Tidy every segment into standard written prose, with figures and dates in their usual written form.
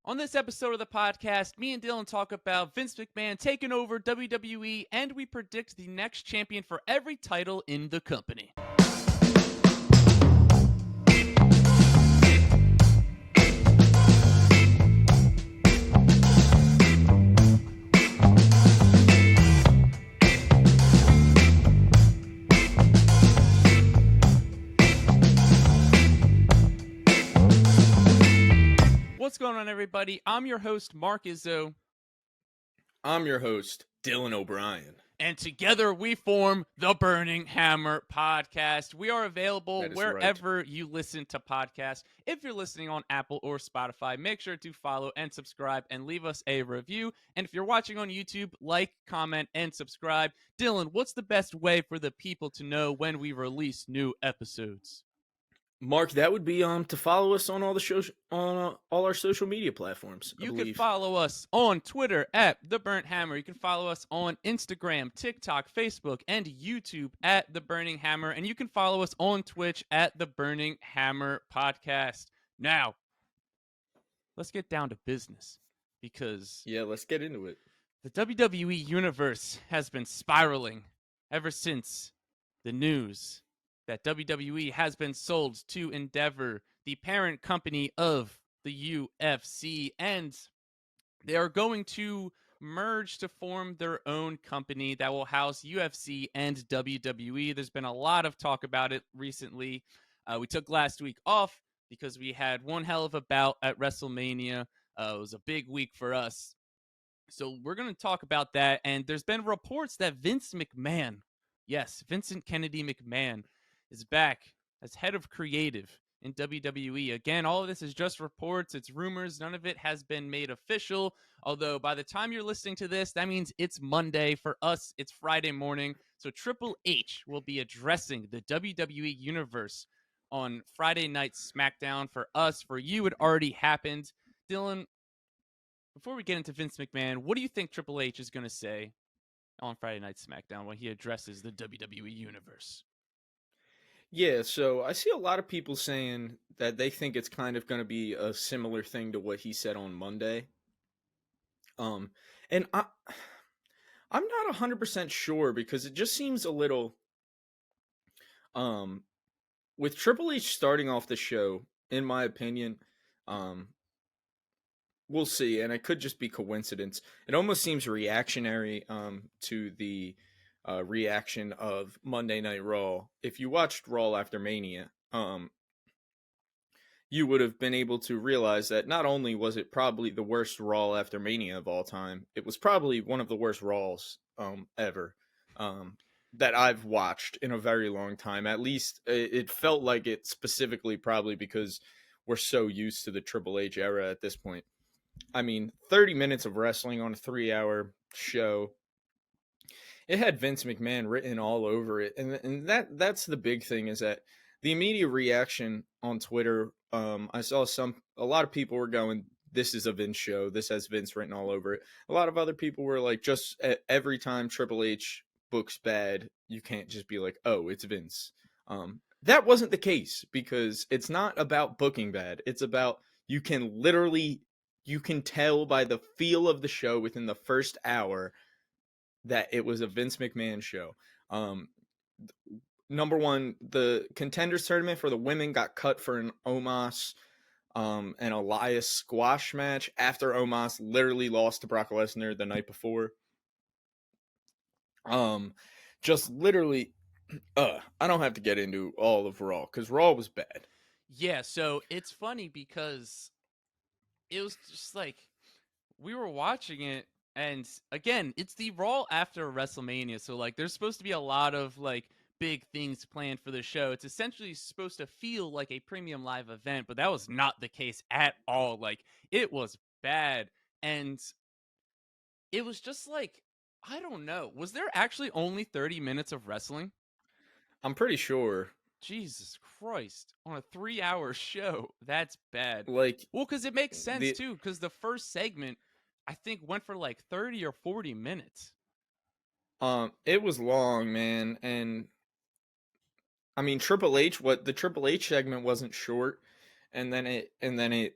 On this episode of the podcast, me and Dillon talk about Vince McMahon taking over WWE, and we predict the next champion for every title in the company. What's going on, everybody? I'm your host, Mark Izzo. I'm your host, Dillon O'Brien. And together we form the Burning Hammer podcast. We are available wherever you listen to podcasts. If you're listening on Apple or Spotify, make sure to follow and subscribe and leave us a review. And if you're watching on YouTube, like, comment, and subscribe. Dillon, what's the best way for the people to know when we release new episodes? Mark, that would be to follow us on all the shows on all our social media platforms. You can follow us on Twitter at The Burnt Hammer. You can follow us on Instagram, TikTok, Facebook, and YouTube at The Burning Hammer. And you can follow us on Twitch at The Burning Hammer Podcast. Now, let's get down to business because... Yeah, let's get into it. The WWE Universe has been spiraling ever since the news that WWE has been sold to Endeavor, the parent company of the UFC, and they are going to merge to form their own company that will house UFC and WWE. There's been a lot of talk about it recently. We took last week off because we had one hell of a bout at WrestleMania. It was a big week for us. So we're going to talk about that, and there's been reports that Vince McMahon, yes, Vincent Kennedy McMahon, is back as head of creative in WWE. Again, all of this is just reports. It's rumors. None of it has been made official. Although by the time you're listening to this, that means it's Monday. For us, it's Friday morning. So Triple H will be addressing the WWE Universe on Friday Night SmackDown. For us, for you, it already happened. Dillon, before we get into Vince McMahon, what do you think Triple H is going to say on Friday Night SmackDown when he addresses the WWE Universe? Yeah, so I see a lot of people saying that they think it's kind of going to be a similar thing to what he said on Monday. And I'm not 100% sure because it just seems a little with Triple H starting off the show, in my opinion, we'll see, and it could just be coincidence. It almost seems reactionary to the reaction of Monday Night Raw. If you watched Raw after Mania, you would have been able to realize that not only was it probably the worst Raw after Mania of all time, it was probably one of the worst Raws ever that I've watched in a very long time. At least it felt like it specifically probably because we're so used to the Triple H era at this point. I mean, 30 minutes of wrestling on a 3-hour show. It had Vince McMahon written all over it. And that's the big thing is that the immediate reaction on Twitter, I saw a lot of people were going, this is a Vince show. This has Vince written all over it. A lot of other people were like, just every time Triple H books bad, you can't just be like, oh, it's Vince. That wasn't the case because it's not about booking bad. It's about you can tell by the feel of the show within the first hour that it was a Vince McMahon show. Number one, the Contenders Tournament for the women got cut for an Omos and Elias squash match after Omos literally lost to Brock Lesnar the night before. Just literally, I don't have to get into all of Raw because Raw was bad. Yeah, so it's funny because it was just like we were watching it, and again, it's the Raw after WrestleMania, so like there's supposed to be a lot of like big things planned for the show. It's essentially supposed to feel like a premium live event, but that was not the case at all. Like it was bad, and it was just like, I don't know, was there actually only 30 minutes of wrestling? I'm pretty sure. Jesus Christ, on a 3-hour show. That's bad. Like, well, because it makes sense too, because the first segment I think went for like 30 or 40 minutes. It was long, man, and I mean the Triple H segment wasn't short, and then it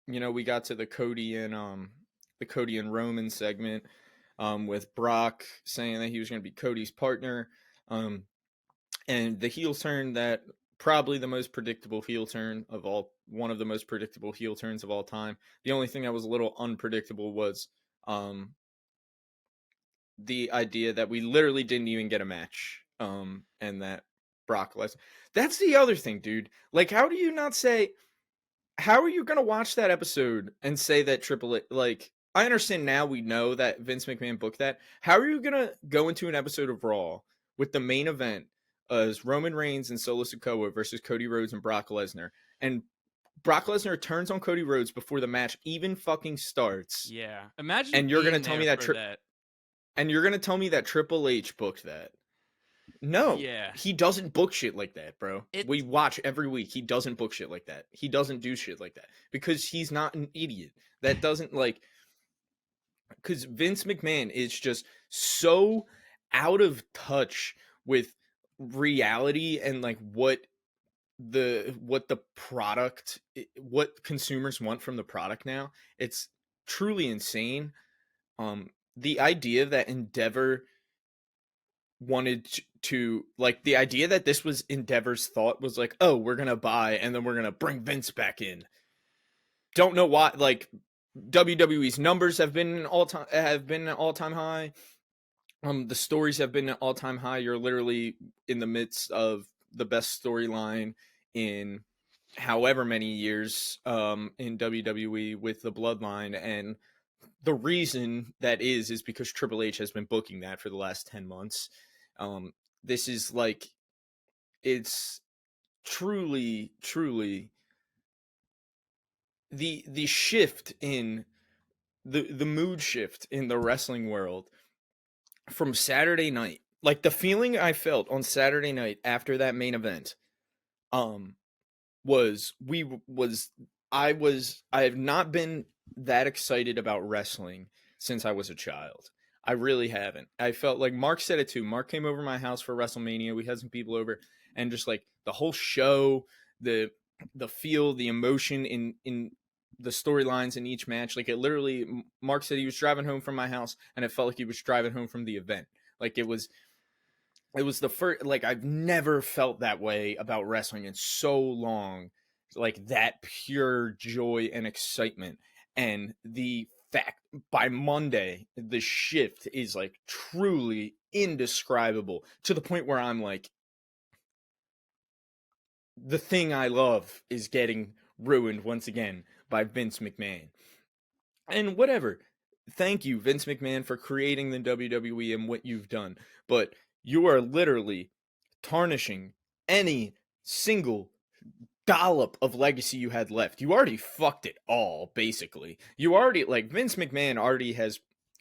we got to the Cody and Roman segment, with Brock saying that he was going to be Cody's partner, and the heel turn that probably the most predictable heel turn of all, one of the most predictable heel turns of all time. The only thing that was a little unpredictable was the idea that we literally didn't even get a match, and that Brock Lesnar. That's the other thing, dude. Like, how do you not say? How are you gonna watch that episode and say that Triple H? Like, I understand now, we know that Vince McMahon booked that. How are you gonna go into an episode of Raw with the main event as Roman Reigns and Solo Sikoa versus Cody Rhodes and Brock Lesnar, and Brock Lesnar turns on Cody Rhodes before the match even fucking starts, Yeah. Imagine and you're gonna being tell there me that for that. and you're gonna tell me that Triple H booked that? No, Yeah. he doesn't book shit like that, bro. We It's watch every week. He doesn't book shit like that. He doesn't do shit like that because he's not an idiot. That doesn't, like, because Vince McMahon is just so out of touch with reality and like what the product, what consumers want from the product now. It's truly insane. The idea that Endeavor wanted to, like, the idea that this was Endeavor's thought was like, oh, we're gonna buy and then we're gonna bring Vince back in. Don't know why. Like, WWE's numbers have been an all-time high. The stories have been an all-time high. You're literally in the midst of the best storyline in however many years, in WWE, with the Bloodline, and the reason that is because Triple H has been booking that for the last 10 months. This is like, it's truly the shift in the mood shift in the wrestling world from Saturday night. Like, the feeling I felt on Saturday night after that main event, um was we was I have not been that excited about wrestling since I was a child. I really haven't. I felt like Mark said it too. Mark came over to my house for WrestleMania. We had some people over, and just like the whole show, the feel, the emotion in the storylines in each match. Like, it literally, Mark said he was driving home from my house, and it felt like he was driving home from the event. Like, it was the first, like, I've never felt that way about wrestling in so long, like that pure joy and excitement. And the fact, by Monday the shift is like truly indescribable, to the point where I'm like, the thing I love is getting ruined once again by Vince McMahon. And whatever, thank you, Vince McMahon, for creating the WWE and what you've done, but you are literally tarnishing any single dollop of legacy you had left. You already fucked it all, basically. You already, like, Vince McMahon already has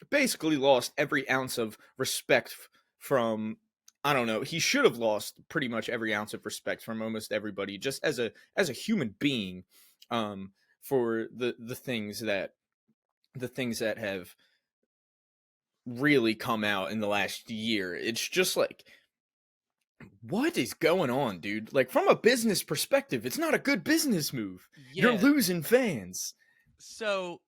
basically lost every ounce of respect from, I don't know, he should have lost pretty much every ounce of respect from almost everybody, just as a human being, for the things that have really come out in the last year. It's just like, what is going on, dude? Like, from a business perspective, it's not a good business move. You're yeah. losing fans. So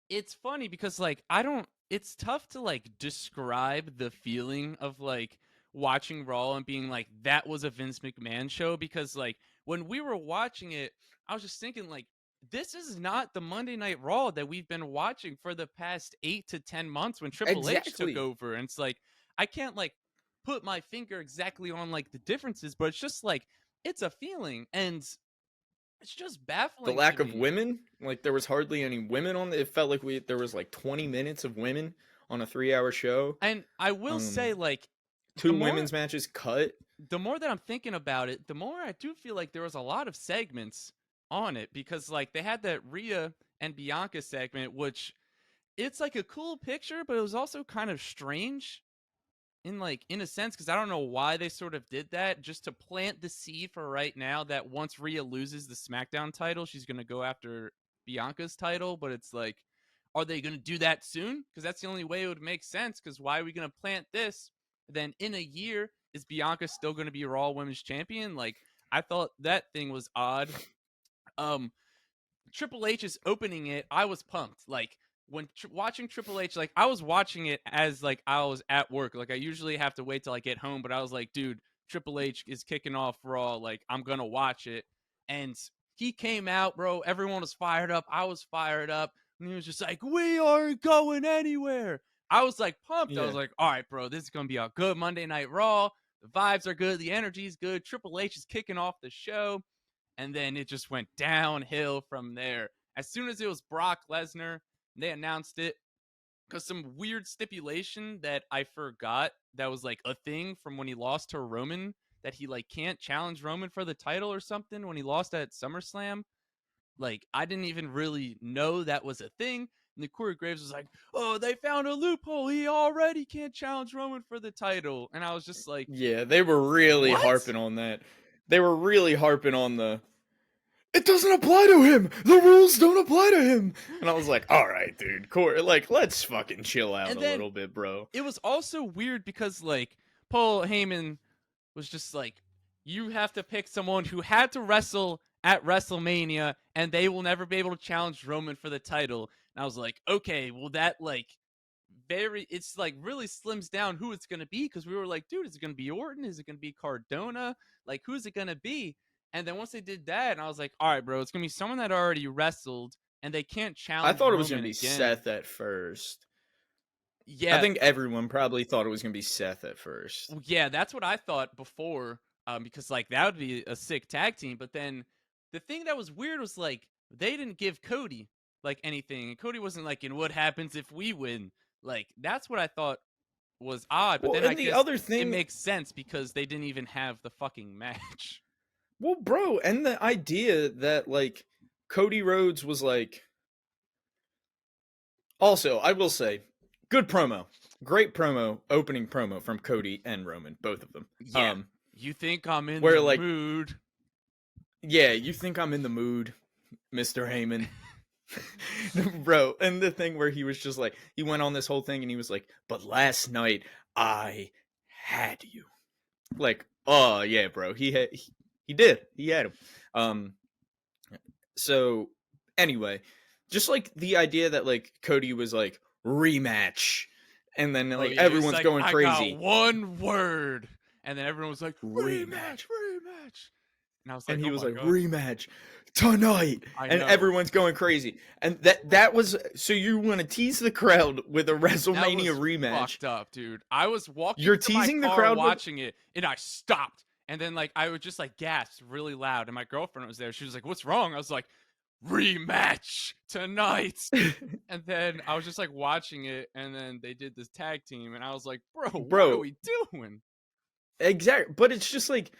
it's funny because like I don't it's tough to like describe the feeling of like watching Raw and being like that was a Vince McMahon show, because like when we were watching it, I was just thinking like this is not the Monday Night Raw that we've been watching for the past 8 to 10 months when Triple H took Exactly. over. And it's like I can't like put my finger exactly on like the differences, but it's just like it's a feeling, and it's just The baffling to lack of me. women, like, there was hardly any women on it felt like there was like 20 minutes of women on a 3-hour show. And I will say Um like the Two more women's matches cut. that I'm thinking about it, the more I do feel like there was a lot of segments on it, because like they had that Rhea and Bianca segment, which it's like a cool picture, but it was also kind of strange in a sense, because I don't know why they sort of did that, just to plant the seed for right now that once Rhea loses the SmackDown title, she's gonna go after Bianca's title. But it's like, are they gonna do that soon? Because that's the only way it would make sense. Because why are we gonna plant this? Then in a year, is Bianca still gonna be Raw Women's Champion? Like, I thought that thing was odd. Um, Triple H is opening it, I was pumped. Like when watching Triple H, like I was watching it as like I was at work. Like I usually have to wait till I get home, but I was like, dude, Triple H is kicking off Raw. Like I'm gonna watch it. And he came out, bro. Everyone was fired up. I was fired up. And he was just like, we aren't going anywhere. I was like pumped. I was Yeah. like, all right, bro, this is gonna be a good Monday Night Raw. The vibes are good. The energy's good. Triple H is kicking off the show. And then it just went downhill from there. As soon as it was Brock Lesnar, they announced it because some weird stipulation that I forgot that was like a thing from when he lost to Roman, that he like can't challenge Roman for the title or something when he lost at SummerSlam. Like I didn't even really know that was a thing. And the Corey Graves was like, "Oh, they found a loophole. He already can't challenge Roman for the title." And I was just like, Yeah, they were really "What?" harping on that. They were really harping on the it doesn't apply to him. The rules don't apply to him. And I was like, all right, dude, Corey, like, let's fucking chill out And a then little bit, bro. it was also weird because like Paul Heyman was just like, you have to pick someone who had to wrestle at WrestleMania and they will never be able to challenge Roman for the title. And I was like, okay, well that like it's like really slims down who it's going to be, because we were like, dude, is it going to be Orton? Is it going to be Cardona? Like, who's it going to be? And then once they did that, and I was like, all right, bro, it's going to be someone that already wrestled and they can't I challenge thought it was Roman going to be again. Seth at first. Yeah. I think everyone probably thought it was going to be Seth at first. Yeah, that's what I thought before, because like that would be a sick tag team. But then the thing that was weird was like they didn't give Cody like anything, and Cody wasn't like, in what happens if we win? Like that's what I thought was odd. But Well, then I and the guess other it thing, makes sense because they didn't even have the fucking match. well, bro, and the idea that like Cody Rhodes was like, also, I will say, good promo. Great promo, opening promo from Cody and Roman, both of them. Yeah, you think I'm in where the like, mood? yeah, you think I'm in the mood, Mr. Heyman. Bro, and the thing where he was just like, he went on this whole thing and he was like, but last night I had you. Like, oh yeah, bro, he had him. So anyway, just like the idea that like Cody was like rematch, and then like Oh, yeah, everyone's like, going I crazy. got one word, and then everyone was like, Rematch. rematch. And I was like, And he oh was my like, God. rematch tonight. I And know. everyone's going crazy. And that was, so you want to tease the crowd with a WrestleMania That was rematch. fucked up, dude. I was walking You're to my teasing the car crowd with, watching it, and I stopped. And then like I would just like gasp really loud, and my girlfriend was there. She was like, "What's wrong?" I was like, "Rematch tonight." And then I was just like watching it, and then they did this tag team, and I was like, "Bro, what are we doing?" exactly. But it's just like,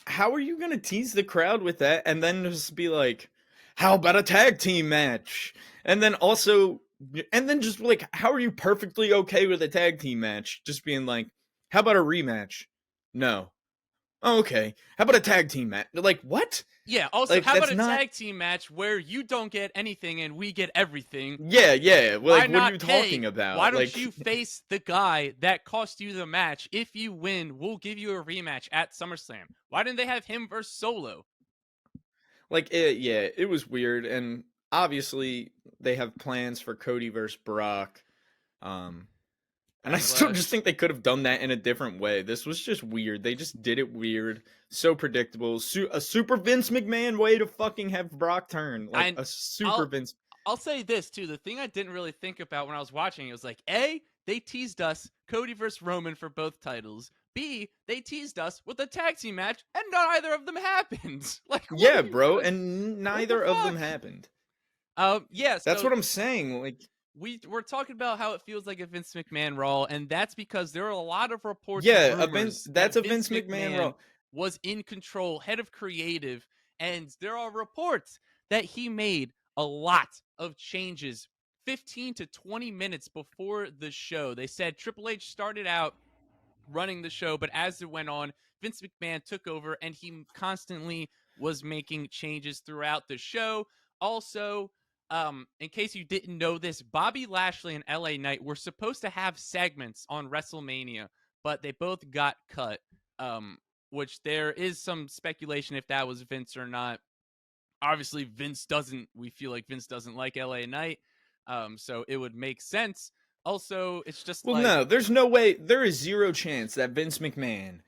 how are you going to tease the crowd with that and then just be like, how about a tag team match? And then also, and then just like, how are you perfectly okay with a tag team match? Just being like, how about a rematch? No. Oh, okay. How about a tag team match? Like, what? Yeah, also, Like, how about that's a not. tag team match where you don't get anything and we get everything? Yeah, yeah. Well, Why like, what are not? you talking Hey, about? why don't Like, you face the guy that cost you the match? If you win, we'll give you a rematch at SummerSlam. Why didn't they have him versus Solo? yeah, it was weird. And obviously, they have plans for Cody versus Brock. And I still just Backlash. think they could have done that in a different way. This was just weird. They just did it weird. So predictable. A super Vince McMahon way to fucking have Brock turn. Like And a super Vince. I'll say this too. The thing I didn't really think about when I was watching it was like, A, they teased us Cody versus Roman for both titles. B, they teased us with a tag team match, and neither of them happened. Like, Yeah, bro. And neither of them fuck? happened. Yeah, That's so what I'm saying. Like, we're talking about how it feels like a Vince McMahon Raw, and that's because there are a lot of reports and yeah, rumors that's that a Vince Vince McMahon McMahon role. was in control, head of creative, and there are reports that he made a lot of changes 15 to 20 minutes before the show. They said Triple H started out running the show, but as it went on, Vince McMahon took over and he constantly was making changes throughout the show. Also, in case you didn't know this, Bobby Lashley and LA Knight were supposed to have segments on WrestleMania, but they both got cut. Which there is some speculation if that was Vince or not. obviously we feel like Vince doesn't like LA Knight. So it would make sense. Also, it's just Well, like, no, there's no way. There is zero chance that Vince McMahon.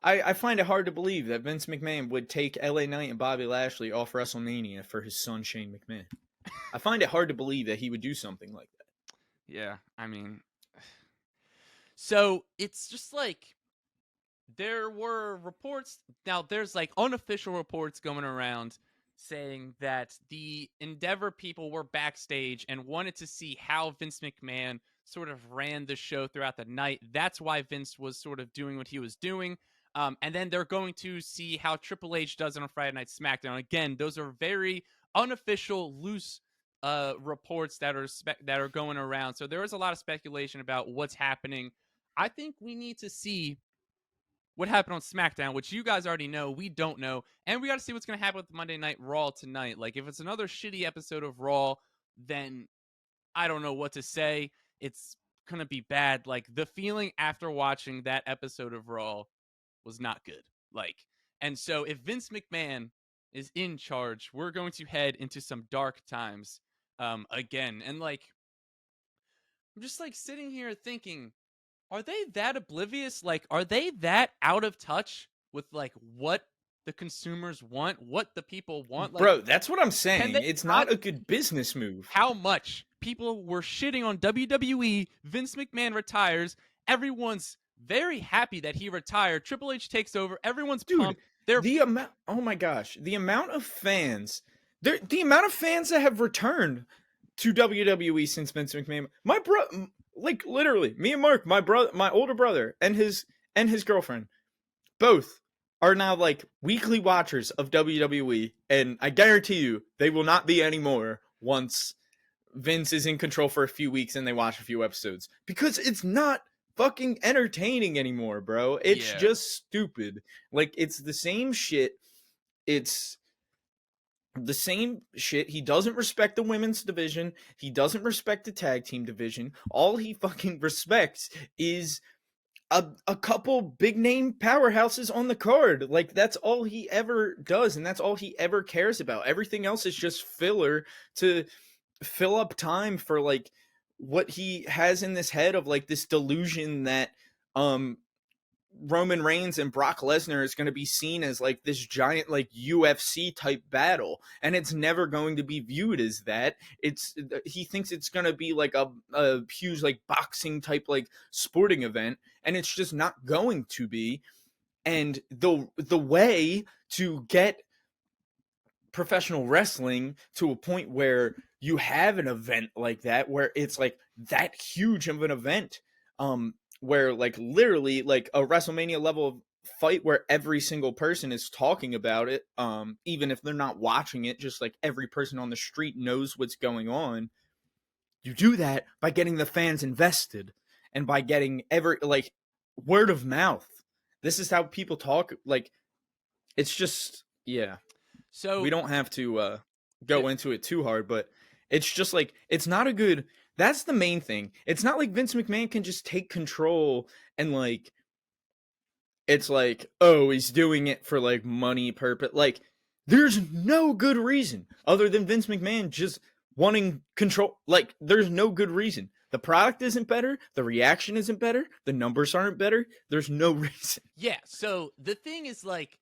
I find it hard to believe that Vince McMahon would take LA Knight and Bobby Lashley off WrestleMania for his son Shane McMahon. I find it hard to believe that he would do something like that. yeah, I mean, so it's just like there were reports. Now, there's like unofficial reports going around saying that the Endeavor people were backstage and wanted to see how Vince McMahon sort of ran the show throughout the night. That's why Vince was sort of doing what he was doing. And then they're going to see how Triple H does it on Friday Night SmackDown. Again, those are very unofficial, loose reports that are going around. So there is a lot of speculation about what's happening. I think we need to see what happened on SmackDown, which you guys already know. We don't know. And we got to see what's going to happen with Monday Night Raw tonight. Like, if it's another shitty episode of Raw, then I don't know what to say. It's going to be bad. Like, the feeling after watching that episode of Raw was not good. Like, and so if Vince McMahon is in charge, we're going to head into some dark times again. And, like, I'm just, like, sitting here thinking, are they that oblivious? Like, are they that out of touch with like what the consumers want, what the people want? Like, bro, that's what I'm can saying. they It's not not a good business move. how much people were shitting on WWE? Vince McMahon retires. Everyone's very happy that he retired. Triple H takes over. Everyone's Dude, pumped. They're the amount, oh my gosh, the amount of fans, the amount of fans that have returned to WWE since Vince McMahon. My bro, like literally, me and Mark, my older brother, and his girlfriend, both are now like weekly watchers of WWE, and I guarantee you they will not be anymore once Vince is in control for a few weeks and they watch a few episodes, because it's not fucking entertaining anymore, bro. It's Yeah. just stupid. Like, it's the same shit. It's the same shit. He doesn't respect the women's division. He doesn't respect the tag team division. All he fucking respects is a couple big name powerhouses on the card. Like, that's all he ever does, and that's all he ever cares about. Everything else is just filler to fill up time for like what he has in this head of like this delusion that Roman Reigns and Brock Lesnar is going to be seen as like this giant like UFC type battle, and it's never going to be viewed as that. He thinks it's going to be like a huge like boxing type like sporting event, and it's just not going to be. And the way to get professional wrestling to a point where you have an event like that, where it's like that huge of an event, where like literally like a WrestleMania level of fight where every single person is talking about it, even if they're not watching it, just like every person on the street knows what's going on. You do that by getting the fans invested and by getting like word of mouth. This is how people talk. Like, it's just, yeah. So We don't have to go into it too hard, but it's just like, it's not a good. That's the main thing. It's not like Vince McMahon can just take control and like, it's like, oh, he's doing it for like money purpose. Like, there's no good reason other than Vince McMahon just wanting control. Like, there's no good reason. The product isn't better. The reaction isn't better. The numbers aren't better. There's no reason. yeah, so the thing is like,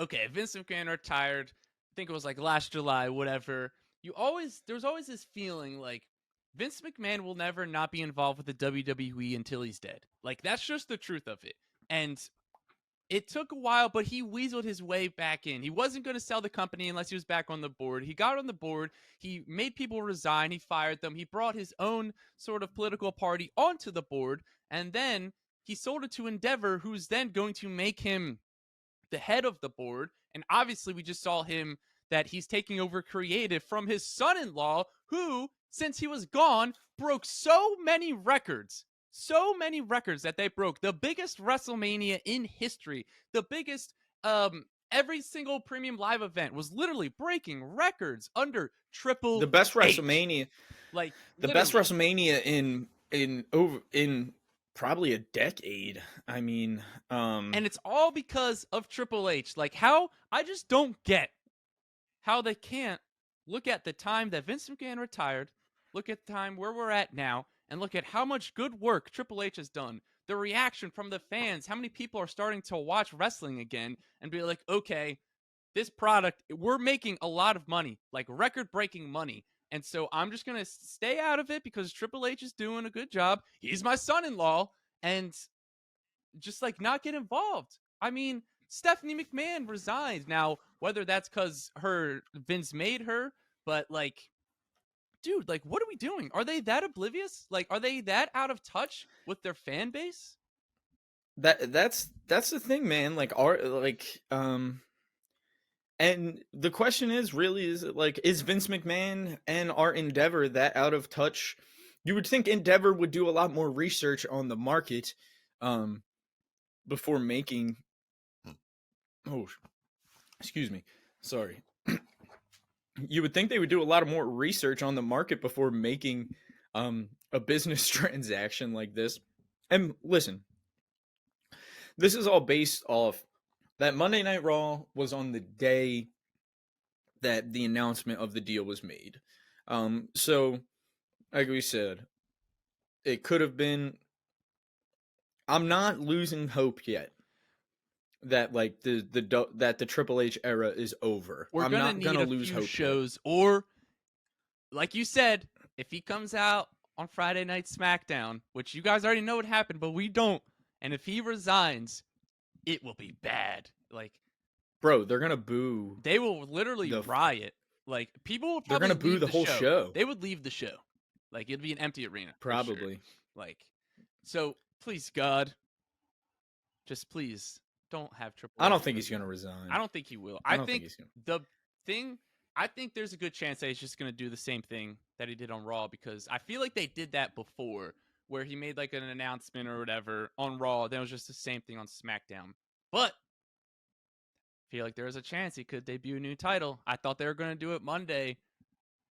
okay, Vince McMahon retired. I think it was like last July, whatever. There's always this feeling like Vince McMahon will never not be involved with the WWE until he's dead. Like, that's just the truth of it. And it took a while, but he weaseled his way back in. He wasn't going to sell the company unless he was back on the board. He got on the board. He made people resign. He fired them. He brought his own sort of political party onto the board. And then he sold it to Endeavor, who's then going to make him the head of the board. And obviously, we just saw him that he's taking over creative from his son-in-law, who, since he was gone, broke so many records that they broke. The biggest WrestleMania in history, the biggest, every single premium live event was literally breaking records under Triple The best H. WrestleMania, Like, the best WrestleMania in probably a decade. I mean, and it's all because of Triple H. Like, how, I just don't get how they can't look at the time that Vince McMahon retired, look at the time where we're at now, and look at how much good work Triple H has done. The reaction from the fans, how many people are starting to watch wrestling again and be like, okay, this product, we're making a lot of money, like record-breaking money. And so I'm just going to stay out of it because Triple H is doing a good job. He's my son-in-law. And just like not get involved. I mean, Stephanie McMahon resigned. Now, whether that's because Vince made her, but like, dude, like, what are we doing? Are they that oblivious? Like, are they that out of touch with their fan base? That's the thing, man. Like, and the question is really, is Vince McMahon and our Endeavor that out of touch? You would think Endeavor would do a lot more research on the market before making. Oh, excuse me. Sorry. You would think they would do a lot of more research on the market before making a business transaction like this. And listen, this is all based off that Monday Night Raw was on the day that the announcement of the deal was made. So, like we said, it could have been. I'm not losing hope yet that like that the Triple H era is over. We're I'm gonna not need gonna a lose few hope shows, or like you said, if he comes out on Friday Night SmackDown, which you guys already know what happened, but we don't, and if he resigns, it will be bad. Like, bro, they're gonna boo. they will literally riot. Like, people would They're probably gonna boo leave the whole show. They would leave the show. Like, it'd be an empty arena. Probably. Sure. Like, so please, God, just please don't have Triple H. I don't think he's gonna resign. I don't think he will. I don't think he's gonna. I think there's a good chance that he's just gonna do the same thing that he did on Raw, because I feel like they did that before, where he made like an announcement or whatever on Raw, then it was just the same thing on SmackDown. But I feel like there's a chance he could debut a new title. I thought they were gonna do it Monday,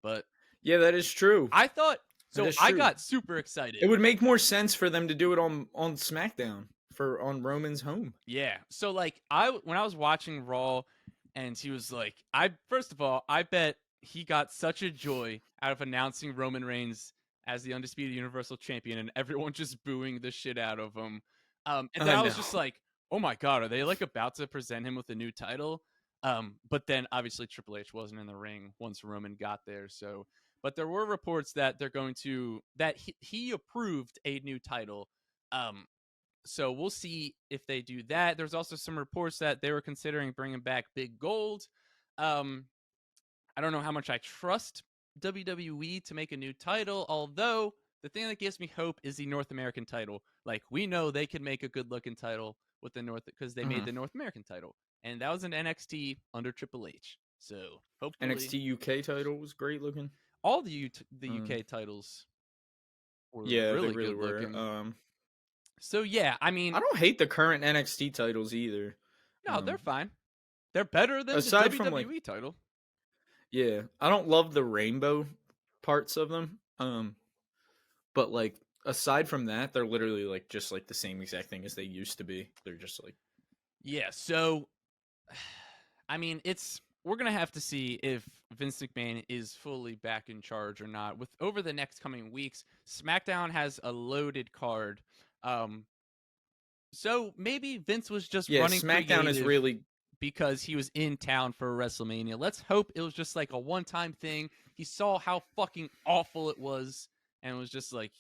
but yeah, that is true. I thought so. I got super excited. It would make more sense for them to do it on SmackDown on Roman's home. Yeah. So like when I was watching Raw, and he was like, first of all, I bet he got such a joy out of announcing Roman Reigns as the undisputed Universal Champion, and everyone just booing the shit out of him. And then I was just like, oh my God, are they like about to present him with a new title? But then obviously Triple H wasn't in the ring once Roman got there. So, but there were reports that they're going to that he approved a new title. So we'll see if they do that. There's also some reports that they were considering bringing back Big Gold. I don't know how much I trust WWE to make a new title, although the thing that gives me hope is the North American title. Like, we know they can make a good-looking title with the North, because they made the North American title, and that was an NXT under Triple H. So hopefully NXT UK title was great looking. All the UK titles were really good looking. So yeah, I mean, I don't hate the current NXT titles either. No, they're fine. They're better than the WWE title. Yeah, I don't love the rainbow parts of them. But like aside from that, they're literally like just like the same exact thing as they used to be. They're just like, yeah. So, I mean, we're gonna have to see if Vince McMahon is fully back in charge or not. With over the next coming weeks, SmackDown has a loaded card. So maybe Vince was just running SmackDown is really because he was in town for WrestleMania. Let's hope it was just like a one-time thing. He saw how fucking awful it was and was just like,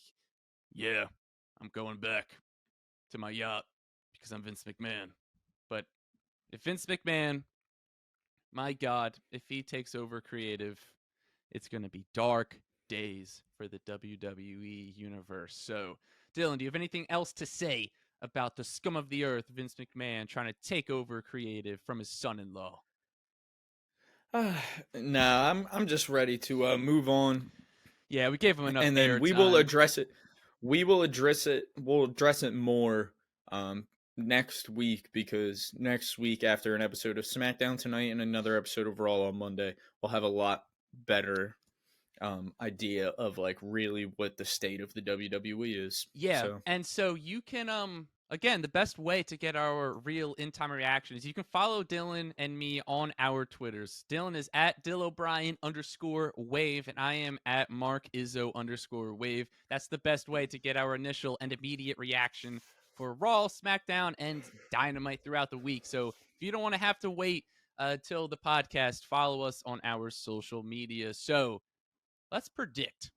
yeah, I'm going back to my yacht because I'm Vince McMahon. But if Vince McMahon, my God, if he takes over creative, it's going to be dark days for the WWE universe. So, Dillon, do you have anything else to say about the scum of the earth, Vince McMahon, trying to take over creative from his son-in-law? Nah, I'm just ready to move on. Yeah, we gave him enough. And then we will address it. We'll address it more next week, because next week, after an episode of SmackDown tonight and another episode of Raw on Monday, we'll have a lot better idea of like really what the state of the WWE is. Yeah, so. And so you can again, the best way to get our real in-time reaction is you can follow Dillon and me on our Twitters. Dillon is at DillO'Brien_wave, and I am at MarkIzzo_wave. That's the best way to get our initial and immediate reaction for Raw, SmackDown, and Dynamite throughout the week. So if you don't want to have to wait till the podcast, follow us on our social media. So let's predict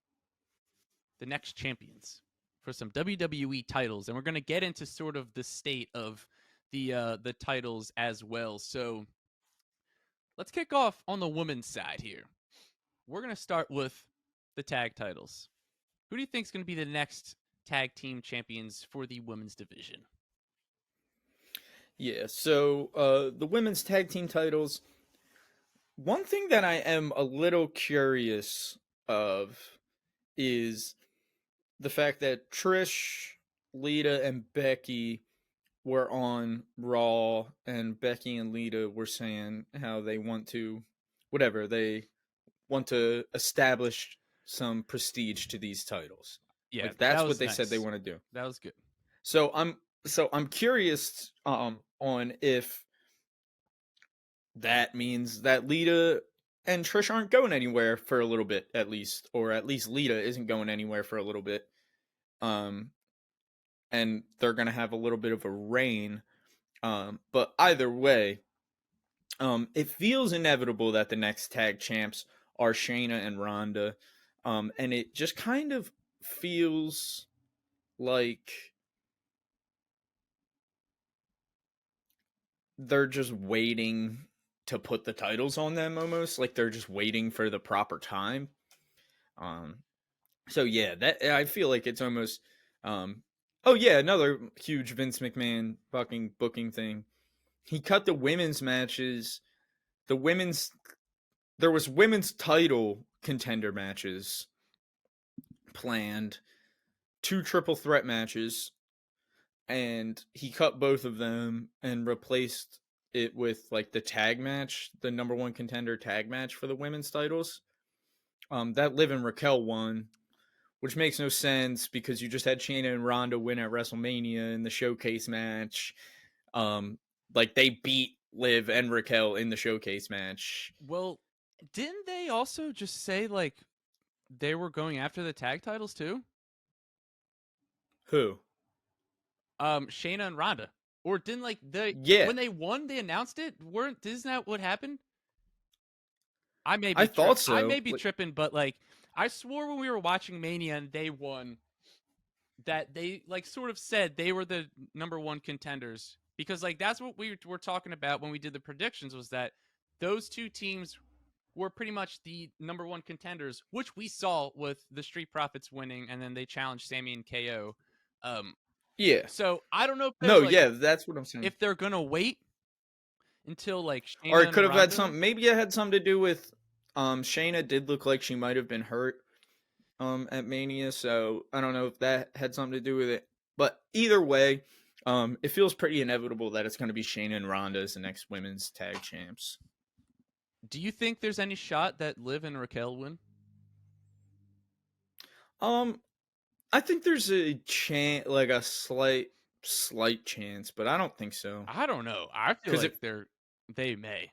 the next champions for some WWE titles, and we're going to get into sort of the state of the titles as well. So let's kick off on the women's side here. We're going to start with the tag titles. Who do you think is going to be the next tag team champions for the women's division? Yeah, so the women's tag team titles. One thing that I am a little curious of is the fact that Trish, Lita, and Becky were on Raw, and Becky and Lita were saying how they want to, they want to establish some prestige to these titles. Yeah, like, that's that was what they nice. said they want to do. That was good. So I'm curious on if that means that Lita and Trish aren't going anywhere for a little bit, at least, or at least Lita isn't going anywhere for a little bit. And they're gonna have a little bit of a reign. But either way, it feels inevitable that the next tag champs are Shayna and Ronda. And it just kind of feels like they're just waiting to put the titles on them, almost like they're just waiting for the proper time. So yeah, that I feel like it's almost oh yeah, another huge Vince McMahon fucking booking thing. He cut the women's matches. There was women's title contender matches planned, 2 triple threat matches, and he cut both of them and replaced it with like the tag match, the number 1 contender tag match for the women's titles. That Liv and Raquel won, which makes no sense because you just had Shayna and Ronda win at WrestleMania in the showcase match. Like, they beat Liv and Raquel in the showcase match. Well, didn't they also just say like they were going after the tag titles too? Who? Shayna and Ronda. Or didn't like when they won, they announced it? Isn't that what happened? I thought so. I may be tripping, but like I swore when we were watching Mania and they won that they like sort of said they were the number 1 contenders, because like that's what we were talking about when we did the predictions, was that those 2 teams were pretty much the number 1 contenders, which we saw with the Street Profits winning, and then they challenged Sami and KO. Yeah. So I don't know if that's what I'm saying. If they're gonna wait until like Shayna, or it could have had something. Maybe it had something to do with Shayna did look like she might have been hurt at Mania, so I don't know if that had something to do with it. But either way, it feels pretty inevitable that it's going to be Shayna and Ronda as the next women's tag champs. Do you think there's any shot that Liv and Raquel win? I think there's a chance, like a slight chance, but I don't think so. I don't know. I feel like they may.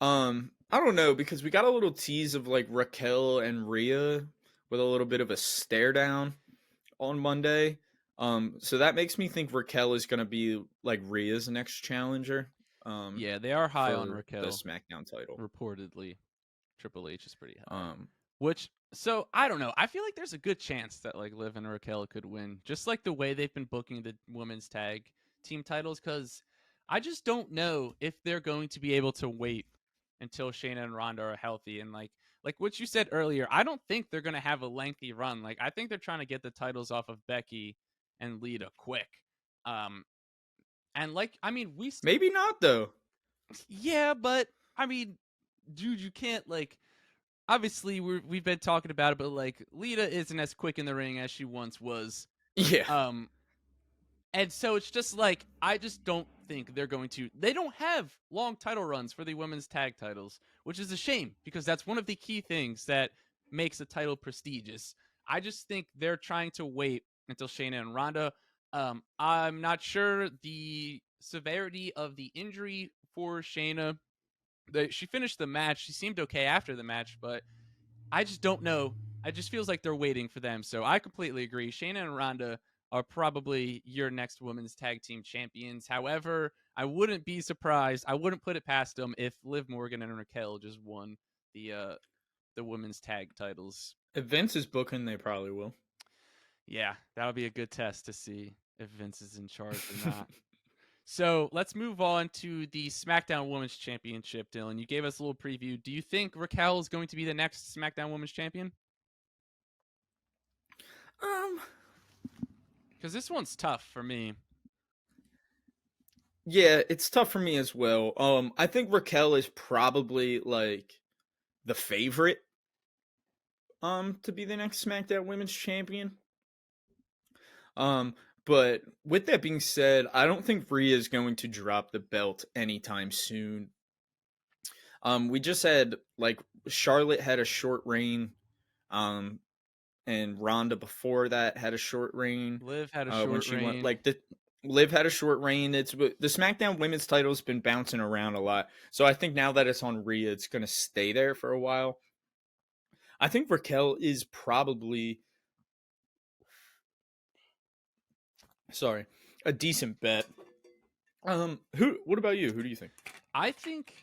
I don't know, because we got a little tease of like Raquel and Rhea with a little bit of a stare down on Monday. So that makes me think Raquel is going to be like Rhea's next challenger. Yeah, they are high on Raquel. The SmackDown title. Reportedly, Triple H is pretty high. So I don't know. I feel like there's a good chance that like Liv and Raquel could win, just like the way they've been booking the women's tag team titles, because I just don't know if they're going to be able to wait until Shayna and Ronda are healthy. And like what you said earlier, I don't think they're going to have a lengthy run. Like, I think they're trying to get the titles off of Becky and Lita quick. And like, I mean, maybe not though. Yeah, but I mean, dude, you can't like. Obviously, we've been talking about it, but like Lita isn't as quick in the ring as she once was. Yeah. And so it's just like, I just don't think they're going to. They don't have long title runs for the women's tag titles, which is a shame because that's one of the key things that makes a title prestigious. I just think they're trying to wait until Shayna and Ronda I'm not sure the severity of the injury for Shayna. She finished the match. She seemed okay after the match, but I just don't know. It just feels like they're waiting for them. So I completely agree. Shayna and Ronda are probably your next women's tag team champions. However, I wouldn't be surprised. I wouldn't put it past them if Liv Morgan and Raquel just won the women's tag titles. If Vince is booking, they probably will. Yeah, that would be a good test to see if Vince is in charge or not. So let's move on to the SmackDown Women's Championship, Dillon. You gave us a little preview. Do you think Raquel is going to be the next SmackDown Women's Champion? Because this one's tough for me. Yeah, it's tough for me as well. I think Raquel is probably like the favorite to be the next SmackDown Women's Champion. But with that being said, I don't think Rhea is going to drop the belt anytime soon. We just had like Charlotte had a short reign, and Ronda before that had a short reign. Liv had a short when she reign. went like Liv had a short reign. The SmackDown Women's title has been bouncing around a lot, so I think now that it's on Rhea, it's going to stay there for a while. I think Raquel is probably a decent bet. What about you? Who do you think? I think,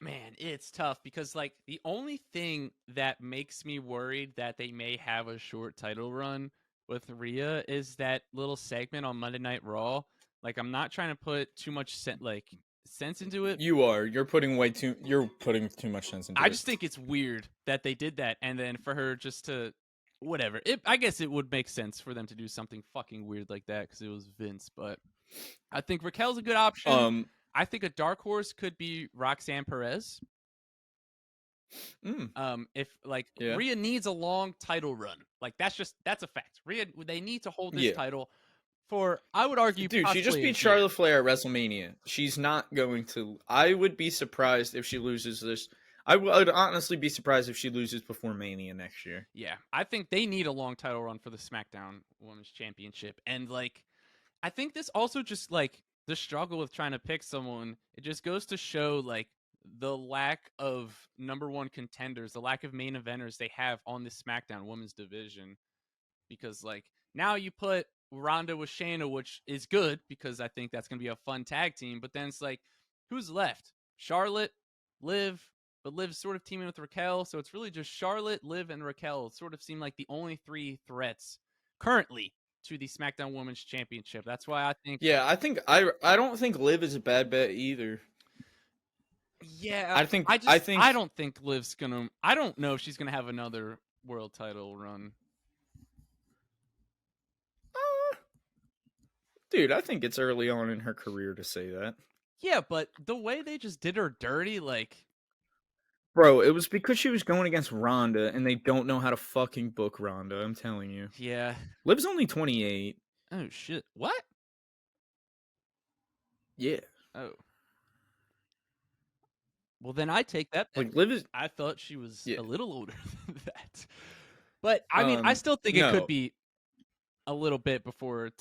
man, it's tough because like the only thing that makes me worried that they may have a short title run with Rhea is that little segment on Monday Night Raw. Like, I'm not trying to put too much sense into it. You're putting too much sense into it. I just think it's weird that they did that, and then for her just to whatever. I guess it would make sense for them to do something fucking weird like that because it was Vince, but I think Raquel's a good option. I think a dark horse could be Roxanne Perez. If like Rhea needs a long title run, like that's a fact. Rhea, they need to hold this title for, I would argue, dude, she just beat Charlotte Flair at WrestleMania. She's not going to. I would be surprised if she loses this. I would honestly be surprised if she loses before Mania next year. Yeah, I think they need a long title run for the SmackDown Women's Championship, and like, I think this also just like the struggle with trying to pick someone. It just goes to show like the lack of number one contenders, the lack of main eventers they have on the SmackDown Women's division. Because like now you put Ronda with Shayna, which is good because I think that's gonna be a fun tag team. But then it's like, who's left? Charlotte, Liv, but Liv's sort of teaming with Raquel, so it's really just Charlotte, Liv, and Raquel. Sort of seem like the only three threats currently to the SmackDown Women's Championship. That's why I think. Yeah, I don't think Liv is a bad bet either. Yeah, I think I don't think Liv's gonna. I don't know if she's gonna have another world title run. Dude, I think it's early on in her career to say that. Yeah, but the way they just did her dirty, like... Bro, it was because she was going against Ronda, and they don't know how to fucking book Ronda, I'm telling you. Yeah. Liv's only 28. Oh, shit. What? Yeah. Oh. Well, then I take that. Like, Liv is... I thought she was a little older than that. But, I mean, I still think it could be a little bit before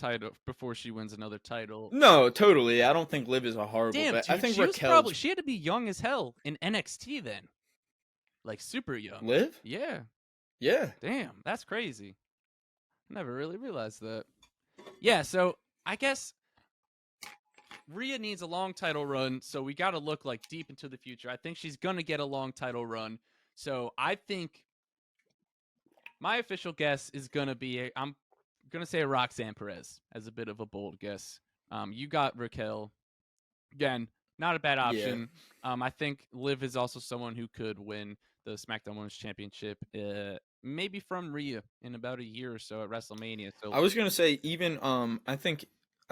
she wins another title. No, totally. I don't think Liv is a horrible bet. Dude, I think she had to be young as hell in NXT then. Like, super young. Liv? Yeah. Yeah. Damn, that's crazy. I never really realized that. Yeah, so I guess Rhea needs a long title run, so we got to look like deep into the future. I think she's going to get a long title run. So I think my official guess is going to be I'm going to say a Roxanne Perez as a bit of a bold guess. You got Raquel. Again, not a bad option. Yeah. I think Liv is also someone who could win the SmackDown Women's Championship, maybe from Rhea in about a year or so at WrestleMania. So I was going to say even I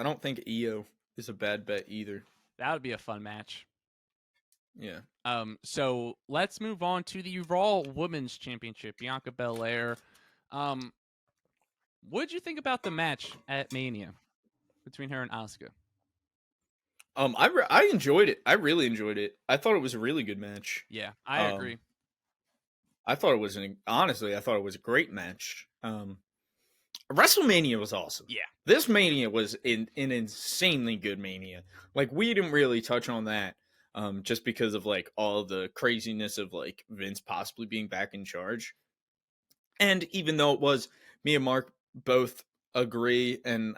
don't think Io is a bad bet either. That would be a fun match. Yeah. So let's move on to the Raw Women's Championship. Bianca Belair. What did you think about the match at Mania between her and Asuka? I enjoyed it. I really enjoyed it. I thought it was a really good match. Yeah, I agree. I thought it was honestly, I thought it was a great match. WrestleMania was awesome. Yeah. This Mania was an insanely good Mania. Like, we didn't really touch on that, just because of like all the craziness of like Vince possibly being back in charge. And even though it was, me and Mark both agree, and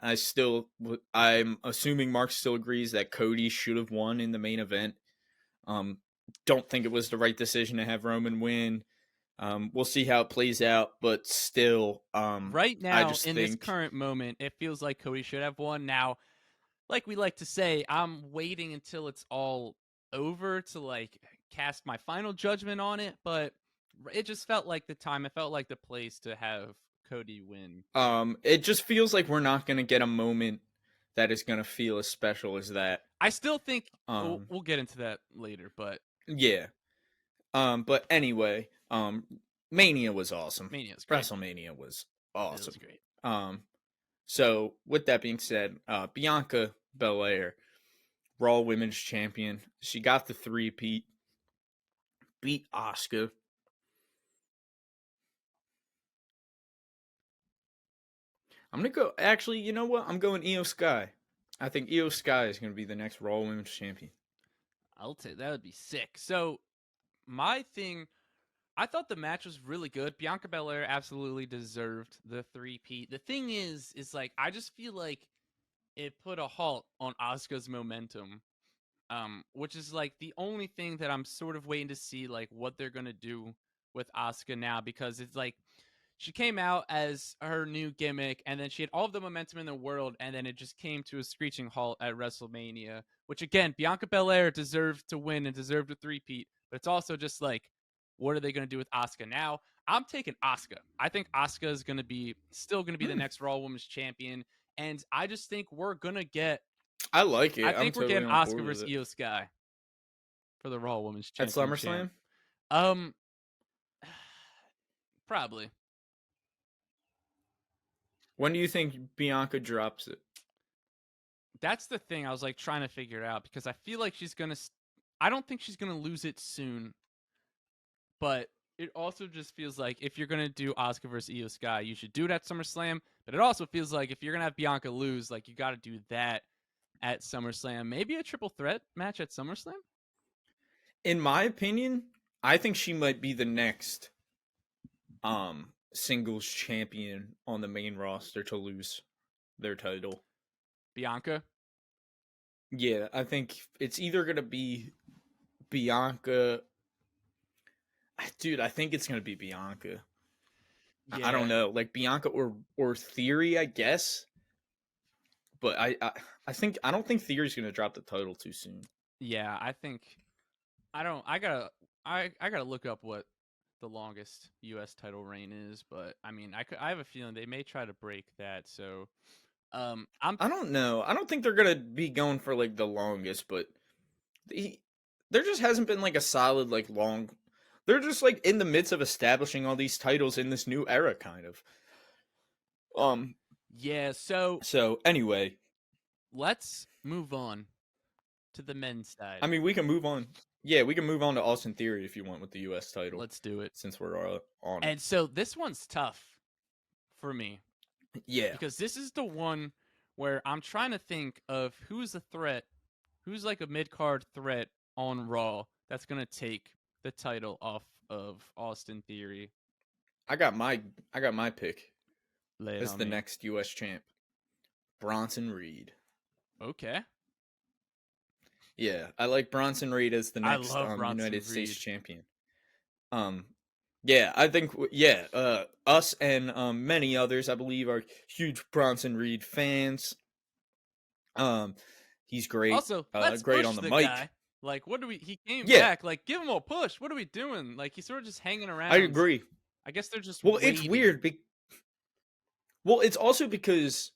I'm assuming Mark still agrees that Cody should have won in the main event. Um, don't think it was the right decision to have Roman win. We'll see how it plays out, but still, Right I now, just in this think, current moment, it feels like Cody should have won. Now, like we like to say, I'm waiting until it's all over to like cast my final judgment on it, but it just felt like the time, it felt like the place to have Cody win. it just feels like we're not gonna get a moment that is gonna feel as special as that. I still think Um, we'll get into that later, but yeah. But anyway, Mania was awesome. Mania's great. WrestleMania was It was awesome. great. So with that being said, Bianca Belair, Raw Women's Champion, she got the three-peat, beat Asuka. I'm gonna go. Actually, you know what? I'm going Io Sky. I think Io Sky is gonna be the next Raw Women's Champion. I'll take that would be sick. So my thing, I thought the match was really good. Bianca Belair absolutely deserved the three-peat. The thing is like I just feel like it put a halt on Asuka's momentum. Which is like the only thing that I'm sort of waiting to see like what they're gonna do with Asuka now, because it's like she came out as her new gimmick and then she had all of the momentum in the world and then it just came to a screeching halt at WrestleMania, which again, Bianca Belair deserved to win and deserved a three-peat, but it's also just like, what are they going to do with Asuka now? I'm taking Asuka. I think Asuka is going to be still going to be the next Raw Women's Champion, and I just think we're going to get I like it. I I'm think we're totally getting on board Asuka with versus it. Io Sky for the Raw Women's At Championship. SummerSlam, Um, probably. when do you think Bianca drops it? That's the thing I was like trying to figure out, because I feel like she's gonna. I don't think she's gonna lose it soon, but it also just feels like if you're gonna do Asuka versus Io Sky, you should do it at SummerSlam. But it also feels like if you're gonna have Bianca lose, like you got to do that at SummerSlam. Maybe a triple threat match at SummerSlam. In my opinion, I think she might be the next singles champion on the main roster to lose their title. Bianca. Yeah, I think it's either gonna be Bianca. Dude, I think it's gonna be Bianca. I don't Yeah. know, like Bianca or Theory, I guess. But I don't think Theory's gonna drop the title too soon. Yeah, I think I don't. I gotta look up what the longest U.S. title reign is, but I mean, I have a feeling they may try to break that. So, I'm I don't know. I don't think they're gonna be going for like the longest, but there just hasn't been like a solid like long. They're just like in the midst of establishing all these titles in this new era, kind of. Um. yeah. So So anyway, let's move on to the men's side. I mean, we can move on. Yeah, we can move on to Austin Theory if you want with the U.S. title, Let's do it. since we're on it. And so this one's tough for me, Yeah, because this is the one where I'm trying to think of who's a threat, who's like a mid card threat on Raw that's gonna take the title off of Austin Theory. I got my pick Lay it as on the me. next U.S. champ, Bronson Reed. Okay. Yeah, I like Bronson Reed as the I next love Bronson United States Reed. champion. Yeah, I think us and many others, I believe, are huge Bronson Reed fans. He's great. Also, let's Great push on the the mic. guy. Like, what do we? He came Yeah, back. Like, give him a push. What are we doing? Like, he's sort of just hanging I around. agree. I guess they're just Well, waiting. it's weird. Well, it's also because,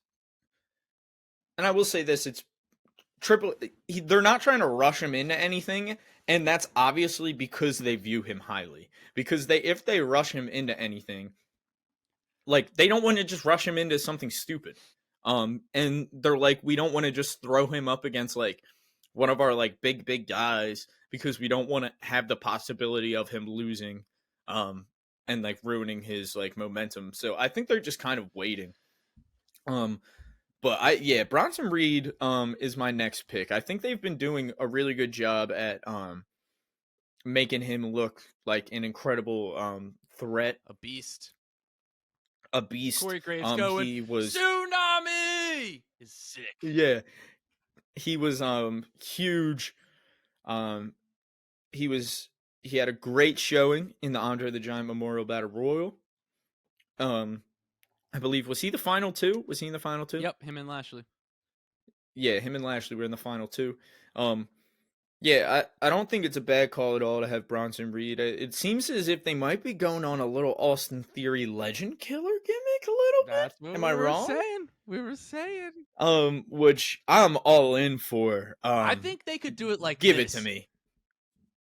and I will say this: it's they're not trying to rush him into anything, and that's obviously because they view him highly. Because if they rush him into anything, like they don't want to just rush him into something stupid. And they're like, we don't want to just throw him up against like one of our like big guys, because we don't want to have the possibility of him losing, and like ruining his like momentum. So I think they're just kind of waiting. Um, but Bronson Reed is my next pick. I think they've been doing a really good job at making him look like an incredible threat, A beast. a beast. Corey Graves going, He was Tsunami is sick. yeah, he was huge. Um, he had a great showing in the Andre the Giant Memorial Battle Royal. I believe, was he the final two? Was he in the final two? Yep, him and Lashley. Yeah, him and Lashley were in the final two. Yeah, I don't think it's a bad call at all to have Bronson Reed. It seems as if they might be going on a little Austin Theory legend killer gimmick a little That's bit. what Am we I were wrong? saying. We were saying. Which I'm all in for. I think they could do it like give this. it to me.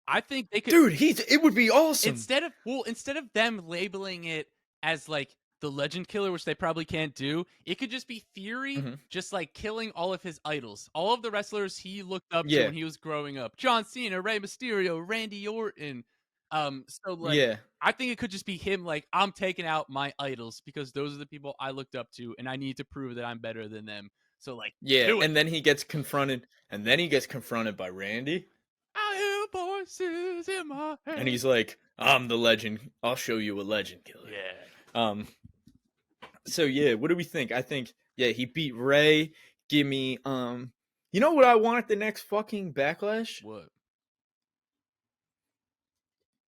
I think they could. Dude, it would be awesome. Instead of them labeling it as like the legend killer, which they probably can't do, it could just be Theory just like killing all of his idols, all of the wrestlers he looked up to when he was growing up. John Cena, Rey Mysterio, Randy Orton. So like I think it could just be him like, I'm taking out my idols because those are the people I looked up to and I need to prove that I'm better than them. So like and then he gets confronted by Randy. I hear voices in my head. And he's like, I'm the legend. I'll show you a legend killer. Yeah. So yeah, what do we think? I think he beat Ray. Give me you know what I want at the next fucking Backlash? What?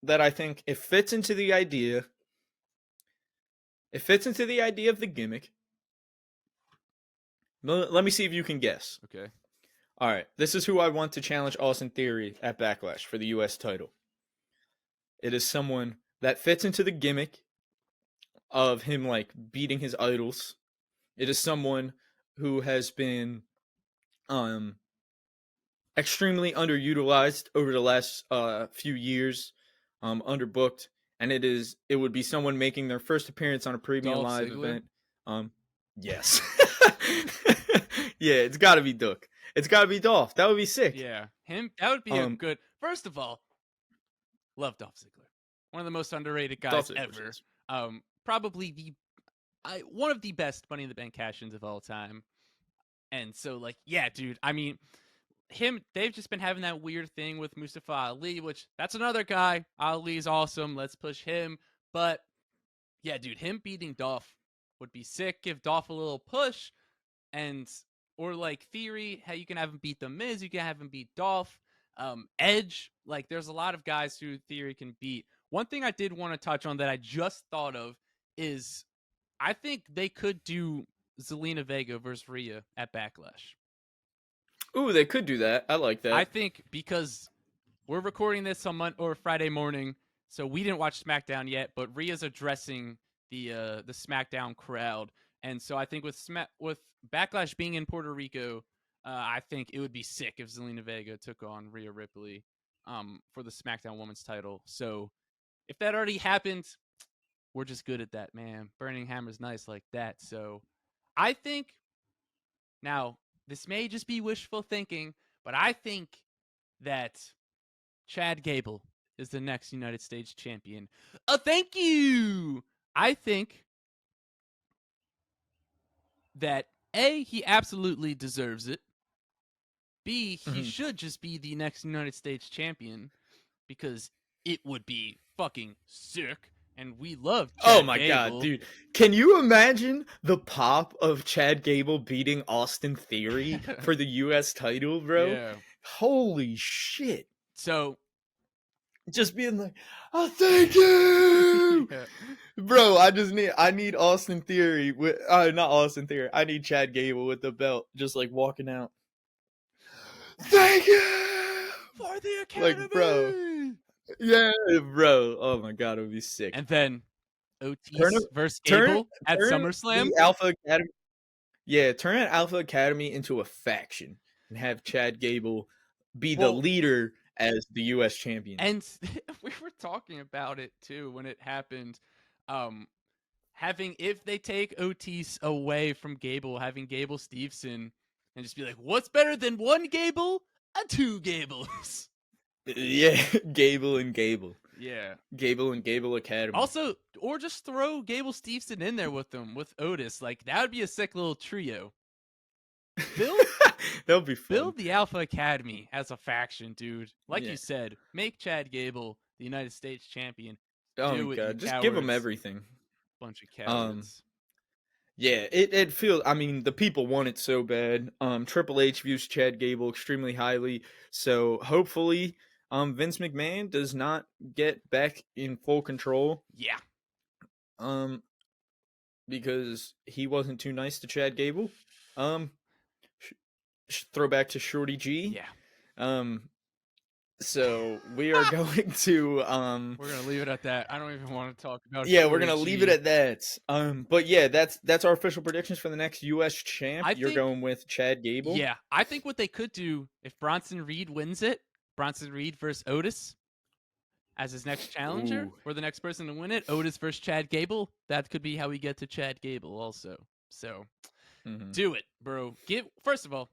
That I think it fits into the idea. It fits into the idea of the gimmick. Let me see if you can guess. Okay. All right, this is who I want to challenge Austin Theory at Backlash for the U.S. title. It is someone that fits into the gimmick of him like beating his idols. It is someone who has been extremely underutilized over the last few years, underbooked, and it would be someone making their first appearance on a premium Dolph live Ziggler? event. Yes. Yeah, it's got to be Duke. It's got to be Dolph. That would be sick. Yeah, him. That would be a good. First of all, love Dolph Ziggler, one of the most underrated guys ever. Probably one of the best Money in the Bank cash-ins of all time. And so, like, yeah, dude. I mean, they've just been having that weird thing with Mustafa Ali, which that's another guy. Ali's awesome. Let's push him. But yeah, dude, him beating Dolph would be sick. Give Dolph a little push, or like Theory, how you can have him beat The Miz, you can have him beat Dolph. Edge, like there's a lot of guys who Theory can beat. One thing I did want to touch on that I just thought of is I think they could do Zelina Vega versus Rhea at Backlash. Ooh, they could do that. I like that. I think because we're recording this on Friday morning, so we didn't watch SmackDown yet, but Rhea's addressing the SmackDown crowd. And so I think with Backlash being in Puerto Rico, I think it would be sick if Zelina Vega took on Rhea Ripley for the SmackDown Women's title. So if that already happened, we're just good at that, man. Burning Hammer's nice like that. So I think, now, this may just be wishful thinking, but I think that Chad Gable is the next United States champion. Oh, thank you! I think that A, he absolutely deserves it. B, he should just be the next United States champion because it would be fucking sick. And we love Chad Gable. God, dude. Can you imagine the pop of Chad Gable beating Austin Theory for the U.S. title, bro? Yeah. Holy shit. So, just being like, oh, thank you! Yeah. Bro, I need Austin Theory with, not Austin Theory. I need Chad Gable with the belt, just like walking out. Thank you! For the Academy! Like, bro. Yeah, bro. Oh my god, it would be sick. And then Otis versus Gable at SummerSlam. The Alpha Academy. Yeah, turn Alpha Academy into a faction and have Chad Gable be the leader as the U.S. champion. And we were talking about it too when it happened. If they take Otis away from Gable, having Gable Steveson, and just be like, what's better than one Gable? A two Gables. Yeah, Gable and Gable. Yeah. Gable and Gable Academy. Also, or just throw Gable Steveson in there with them, with Otis. Like, that would be a sick little trio. Build That'll be fun. build the Alpha Academy as a faction, dude. Like Yeah. you said, make Chad Gable the United States champion. Oh Do my it, god, you just cowards. give them everything. Bunch of cowards. Yeah, it feels. I mean, the people want it so bad. Triple H views Chad Gable extremely highly, so hopefully, Vince McMahon does not get back in full control. Yeah. Because he wasn't too nice to Chad Gable. Throwback to Shorty G. Yeah. So we are going to We're gonna leave it at that. I don't even want to talk about. Yeah, Shorty we're gonna leave it G. at that. But yeah, that's our official predictions for the next U.S. champ. You're going with Chad Gable. Yeah, I think what they could do if Bronson Reed wins it, Bronson Reed versus Otis as his next challenger, Ooh. or the next person to win it, Otis versus Chad Gable. That could be how we get to Chad Gable also. So do it, bro. First of all,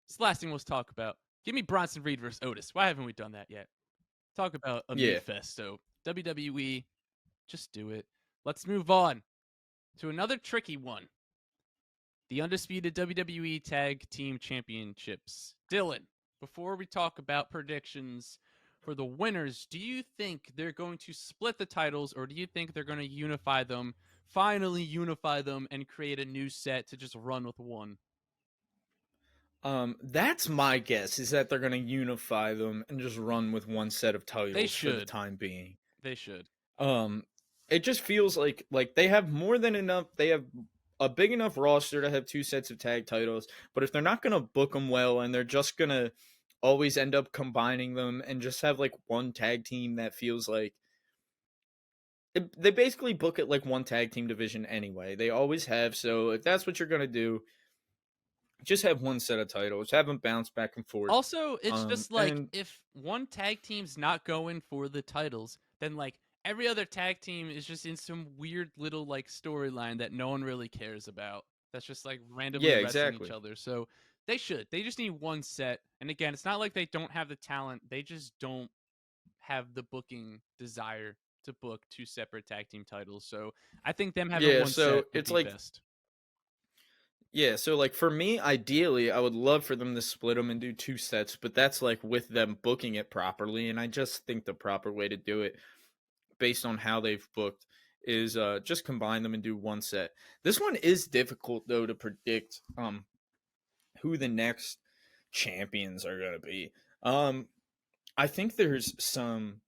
it's the last thing we'll talk about. Give me Bronson Reed versus Otis. Why haven't we done that yet? Talk about a meat fest. So WWE, just do it. Let's move on to another tricky one. The undisputed WWE Tag Team Championships. Dillon, before we talk about predictions for the winners, do you think they're going to split the titles, or do you think they're going to unify them, finally unify them, and create a new set to just run with one? That's my guess, is that they're going to unify them and just run with one set of titles for the time being. They should. It just feels like they have more than enough. They have a big enough roster to have two sets of tag titles, but if they're not going to book them well and they're just going to always end up combining them and just have like one tag team that feels like they basically book it like one tag team division anyway. They always have. So if that's what you're going to do, just have one set of titles, have them bounce back and forth. Also, it's just like, if one tag team's not going for the titles, then like every other tag team is just in some weird little like storyline that no one really cares about. That's just like randomly wrestling each other. So they just need one set. And again, it's not like they don't have the talent. They just don't have the booking desire to book two separate tag team titles. So I think them having one set would be best. Yeah, so like for me, ideally, I would love for them to split them and do two sets, but that's like with them booking it properly. And I just think the proper way to do it, based on how they've booked, is just combine them and do one set. This one is difficult though to predict who the next champions are going to be. I think there's some.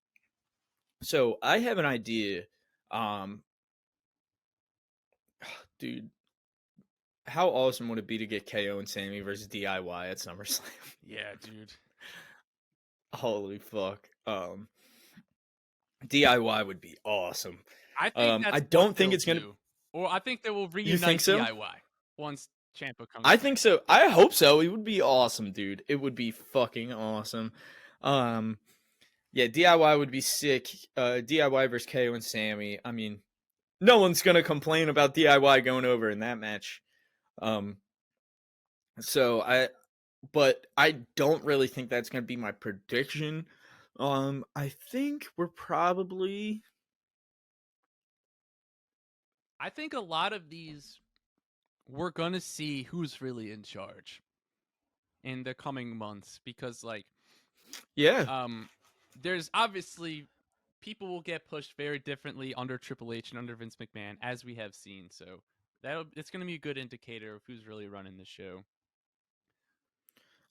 So I have an idea. Dude, how awesome would it be to get KO and Sammy versus DIY at SummerSlam? Yeah, dude. Holy fuck. DIY would be awesome. I think that's I don't think it's gonna. Or I think they will reunite You think so? DIY once Ciampa comes. I think so. I hope so. It would be awesome, dude. It would be fucking awesome. Yeah, DIY would be sick. DIY versus KO and Sammy. I mean, no one's gonna complain about DIY going over in that match. But I don't really think that's gonna be my prediction. I think we're probably. I think a lot of these, we're gonna see who's really in charge in the coming months, because like, there's obviously people will get pushed very differently under Triple H and under Vince McMahon, as we have seen. So it's gonna be a good indicator of who's really running the show.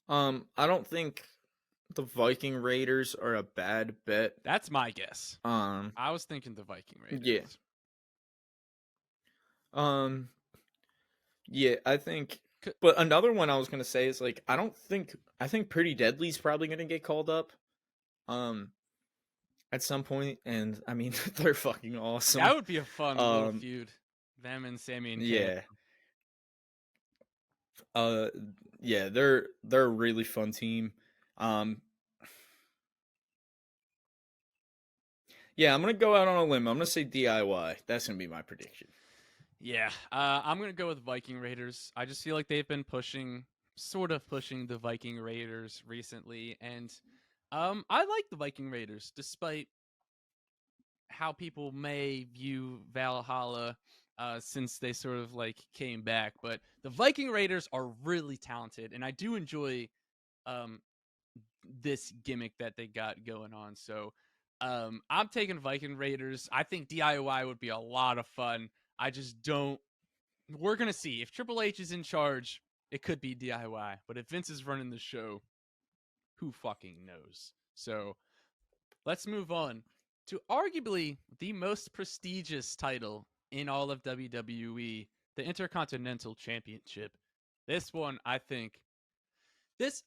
I don't think the Viking Raiders are a bad bet. That's my guess. I was thinking the Viking Raiders. Yeah. Yeah, I think. But another one I was gonna say is like I think Pretty Deadly's probably gonna get called up. At some point, and I mean they're fucking awesome. That would be a fun little feud. Them and Sammy and yeah. Yeah, they're a really fun team. Yeah, I'm gonna go out on a limb. I'm gonna say DIY. That's gonna be my prediction. Yeah, I'm gonna go with Viking Raiders. I just feel like they've been sort of pushing the Viking Raiders recently, and I like the Viking Raiders, despite how people may view Valhalla since they sort of like came back, but the Viking Raiders are really talented, and I do enjoy um, this gimmick that they got going on. So I'm taking Viking Raiders. I think DIY would be a lot of fun. I just don't. We're gonna see if Triple H is in charge. It could be DIY, but if Vince is running the show, who fucking knows? So let's move on to arguably the most prestigious title in all of WWE, the Intercontinental Championship. This one, I think,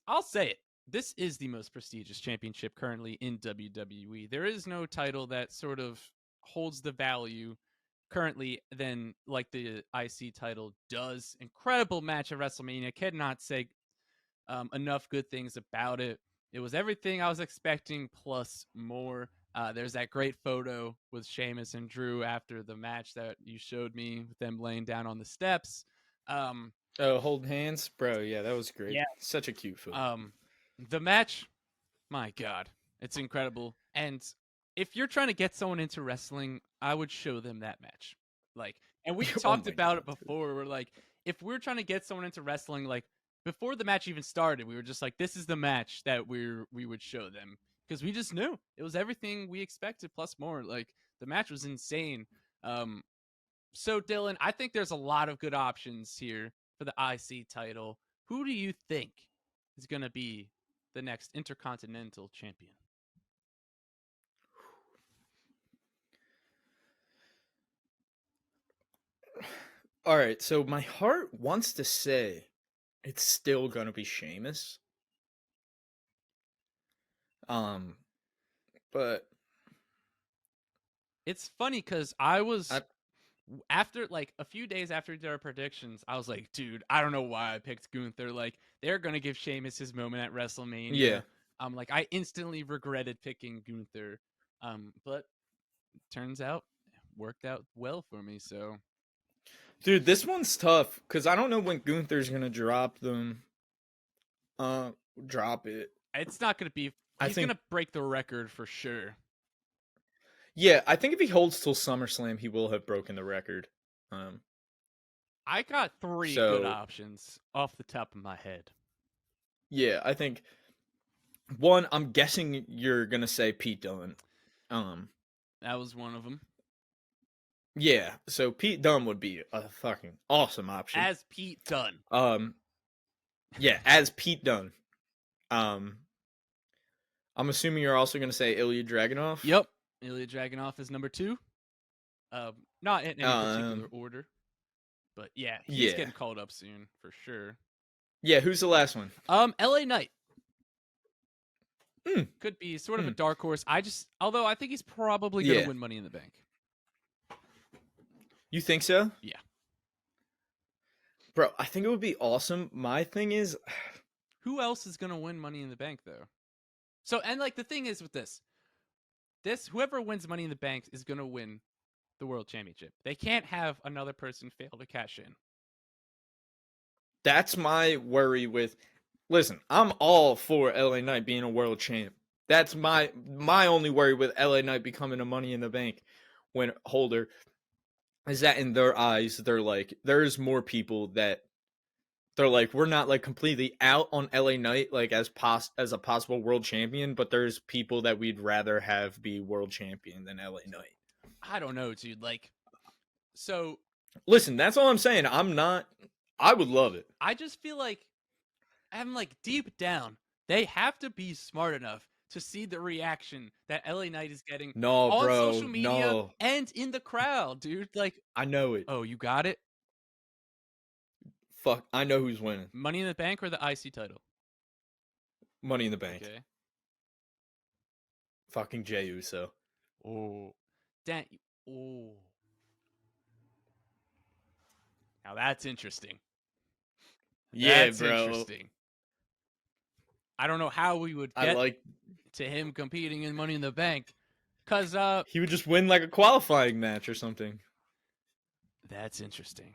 I'll say it. This is the most prestigious championship currently in WWE. There is no title that sort of holds the value currently than like the IC title does. Incredible match at WrestleMania. Cannot say enough good things about it. It was everything I was expecting plus more. There's that great photo with Sheamus and Drew after the match that you showed me with them laying down on the steps. Oh, holding hands, bro. Yeah, that was great. Yeah. Such a cute photo. The match, my God, it's incredible. And if you're trying to get someone into wrestling, I would show them that match. Like, and we Oh talked my about God, it before. We're like, if we're trying to get someone into wrestling, like before the match even started, we were just like, this is the match that we would show them because we just knew it was everything we expected plus more. Like the match was insane. So Dillon, I think there's a lot of good options here for the IC title. Who do you think is going to be the next Intercontinental Champion? All right, so my heart wants to say it's still gonna be Sheamus. But It's funny because I was I, after like a few days after we did our predictions, I was like, dude, I don't know why I picked Gunther. Like they're gonna give Sheamus his moment at WrestleMania. yeah, Like I instantly regretted picking Gunther. But turns out worked out well for me. So dude, this one's tough because I don't know when Gunther's gonna drop them. Drop it. it's not gonna be. I He's think. gonna break the record for sure. Yeah, I think if he holds till SummerSlam, he will have broken the record. I got three good options off the top of my head. Yeah, I think one. I'm guessing you're gonna say Pete Dunne. That was one of them. Yeah, so Pete Dunne would be a fucking awesome option As Pete Dunne. Yeah, as Pete Dunne. I'm assuming you're also gonna say Ilya Dragunov. Yep, Ilya Dragunov is number 2. Not in any particular order, but yeah, he's getting called up soon for sure. Yeah, who's the last one? LA Knight. Could be sort of a dark horse. Although I think he's probably gonna win Money in the Bank. You think so? Yeah. Bro, I think it would be awesome. My thing is, who else is gonna win Money in the Bank though? So, and like the thing is with this whoever wins Money in the Bank is gonna win the World Championship. They can't have another person fail to cash in. That's my worry with. Listen, I'm all for LA Knight being a world champ. That's my only worry with LA Knight becoming a Money in the Bank holder is that in their eyes they're like there's more people that they're like we're not like completely out on LA Knight like as a possible world champion, but there's people that we'd rather have be world champion than LA Knight. I don't know, dude. Like, so listen, that's all I'm saying. I would love it. I just feel like I'm like deep down, they have to be smart enough to see the reaction that LA Knight is getting on social media and in the crowd, dude. Like, I know it. Oh, you got it? Fuck, I know who's winning. Money in the Bank or the IC title? Money in the Bank. Okay. Fucking Jey Uso. Oh. Damn. Oh. Now that's interesting. Yeah, that's bro. Interesting. I don't know how we would get to him competing in Money in the Bank. Because he would just win like a qualifying match or something. That's interesting.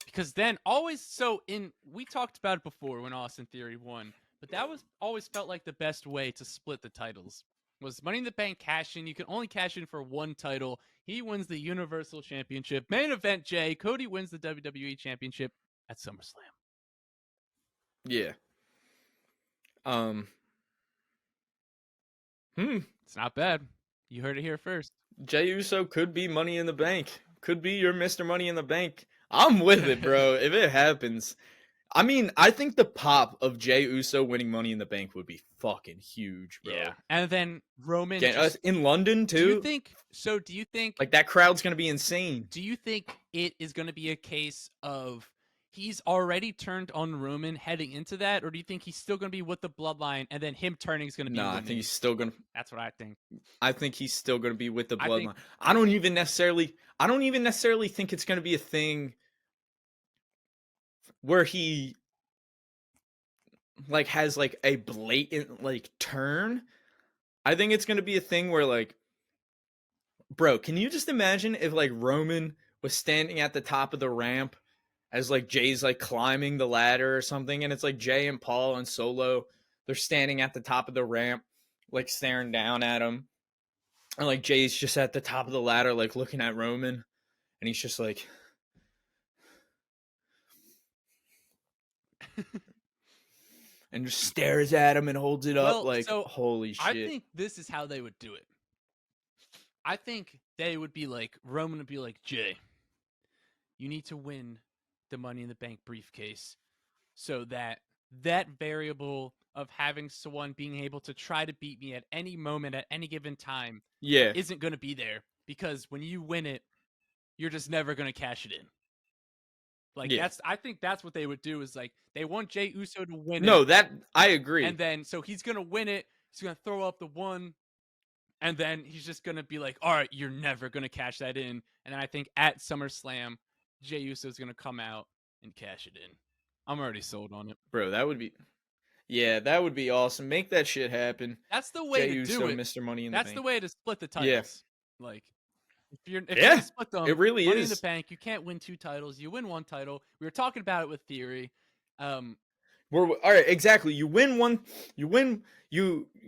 Because then we talked about it before when Austin Theory won, but that was always felt like the best way to split the titles. was Money in the Bank cash in. You can only cash in for one title. He wins the Universal Championship. Main event, Jay. Cody wins the WWE Championship at SummerSlam. Yeah. It's not bad. You heard it here first. Jey Uso could be Money in the Bank. Could be your Mr. Money in the Bank. I'm with it, bro. If it happens. I mean, I think the pop of Jey Uso winning Money in the Bank would be fucking huge, bro. Yeah. And then Roman in London too. Do you think like that crowd's going to be insane? Do you think it is going to be a case of he's already turned on Roman heading into that, or do you think he's still going to be with the bloodline and then him turning is going to be I think he's still going to. That's what I think. I think he's still going to be with the bloodline. I don't even necessarily think it's going to be a thing where he like has like a blatant like turn. I think it's going to be a thing where like, bro, can you just imagine if like Roman was standing at the top of the ramp as like Jay's like climbing the ladder or something, and it's like Jay and Paul and Solo, they're standing at the top of the ramp, like staring down at him, and like Jay's just at the top of the ladder, like looking at Roman, and he's just like, and just stares at him and holds it up like, holy shit. I think this is how they would do it. I think they would be like, Roman would be like, Jay, you need to win the Money in the Bank briefcase so that variable of having someone being able to try to beat me at any moment, at any given time, isn't going to be there. Because when you win it, you're just never going to cash it in. Like I think that's what they would do, is like they want Jey Uso to win it. No, that I agree. And then so he's gonna win it. He's gonna throw up the one, and then he's just gonna be like, "All right, you're never gonna cash that in." And then I think at SummerSlam, Jey Uso is gonna come out and cash it in. I'm already sold on it, bro. That would be awesome. Make that shit happen. That's the way Jey to Uso, do it. Mr. Money in the Bank. That's the way to split the titles. Yeah. Like. If you're split them, it really Money is. in the Bank, you can't win two titles. You win one title. We were talking about it with Theory. All right, exactly. You win one. You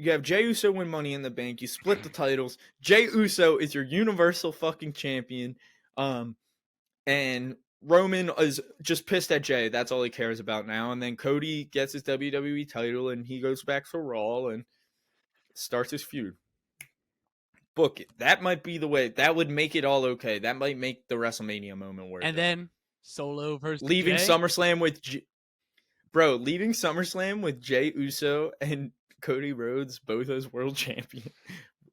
have Jey Uso win Money in the Bank. You split the titles. Jey Uso is your Universal fucking champion. And Roman is just pissed at Jey. That's all he cares about now. And then Cody gets his WWE title, and he goes back for Raw and starts his feud. Book it. That might be the way. That would make it all okay. That might make the WrestleMania moment worth it. And then Solo versus leaving Jey? SummerSlam with leaving SummerSlam with Jey Uso and Cody Rhodes both as world champion.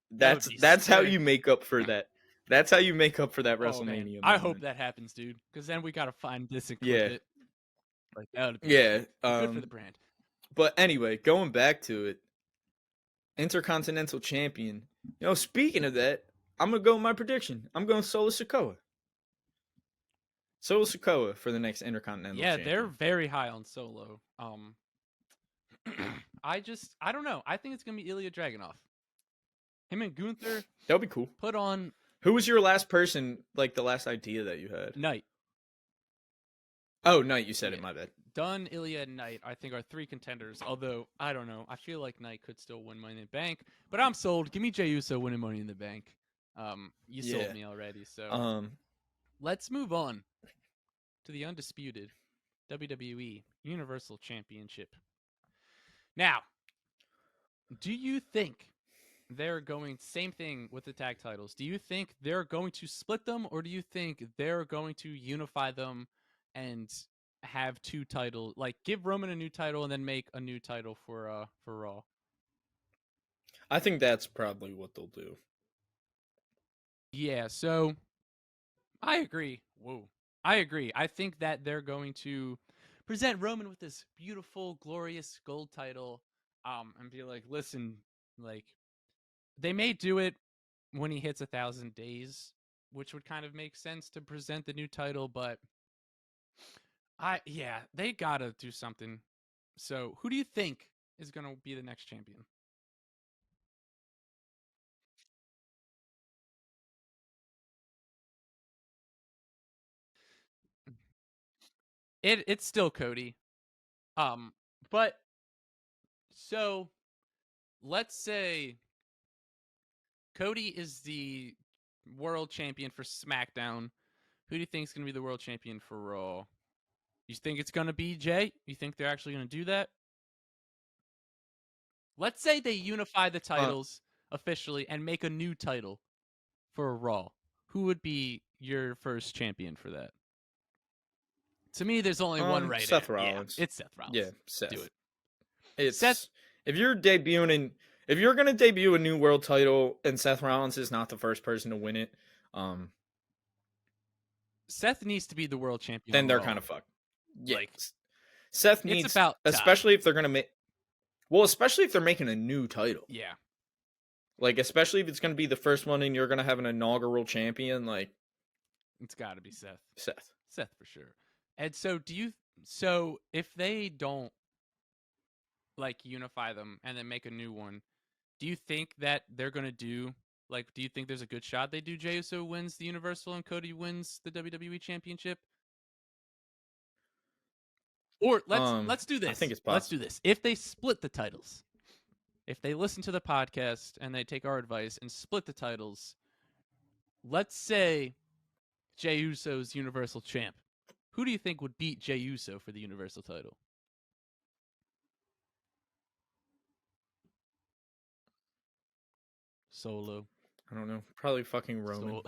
That's how you make up for that. That's how you make up for that WrestleMania moment. I hope that happens, dude. Because then we gotta find this and clip it. Like that would be good for the brand. But anyway, going back to it, Intercontinental Champion. Speaking of that, I'm going to go with my prediction. I'm going Solo Sikoa. Solo Sikoa for the next Intercontinental Champion. Yeah, they're very high on Solo. I don't know. I think it's going to be Ilya Dragunov. Him and Gunther. That'll be cool. Put on. Who was your last person, like the last idea that you had? Knight. Oh, Knight, you said it, my bad. Dunn, Ilya, and Knight, I think, are three contenders. Although, I don't know. I feel like Knight could still win Money in the Bank. But I'm sold. Give me Jey Uso winning Money in the Bank. You sold me already. So let's move on to the undisputed WWE Universal Championship. Now, do you think they're going, same thing with the tag titles, do you think they're going to split them, or do you think they're going to unify them and have two titles, like give Roman a new title and then make a new title for Raw? I think that's probably what they'll do. Yeah, so I agree. I agree. I think that they're going to present Roman with this beautiful, glorious gold title, and be like, listen, like, they may do it when he hits 1,000 days, which would kind of make sense to present the new title, but they gotta do something. So who do you think is gonna be the next champion? It's still Cody. But so let's say Cody is the world champion for SmackDown. Who do you think is going to be the world champion for Raw? You think it's going to be Jay? You think they're actually going to do that? Let's say they unify the titles officially and make a new title for Raw. Who would be your first champion for that? To me, there's only one right Seth answer. Rollins. Yeah, it's Seth Rollins. Yeah, Seth. Do it. It's Seth. If you're gonna debut a new world title and Seth Rollins is not the first person to win it, Seth needs to be the world champion. then they're kind of fucked. Yeah, Like, Seth needs, it's about time. especially if they're gonna make. Well, especially if they're making a new title. Yeah. Like, especially if it's gonna be the first one and you're gonna have an inaugural champion, like, it's got to be Seth. Seth For sure. And so, so if they don't like unify them and then make a new one, do you think that they're gonna do you think there's a good shot they do Jey Uso wins the Universal and Cody wins the WWE Championship? Or let's do this. I think it's possible. Let's do this. If they split the titles, if they listen to the podcast and they take our advice and split the titles, let's say Jey Uso's Universal Champ. Who do you think would beat Jey Uso for the Universal title? Solo. I don't know. Probably fucking Roman.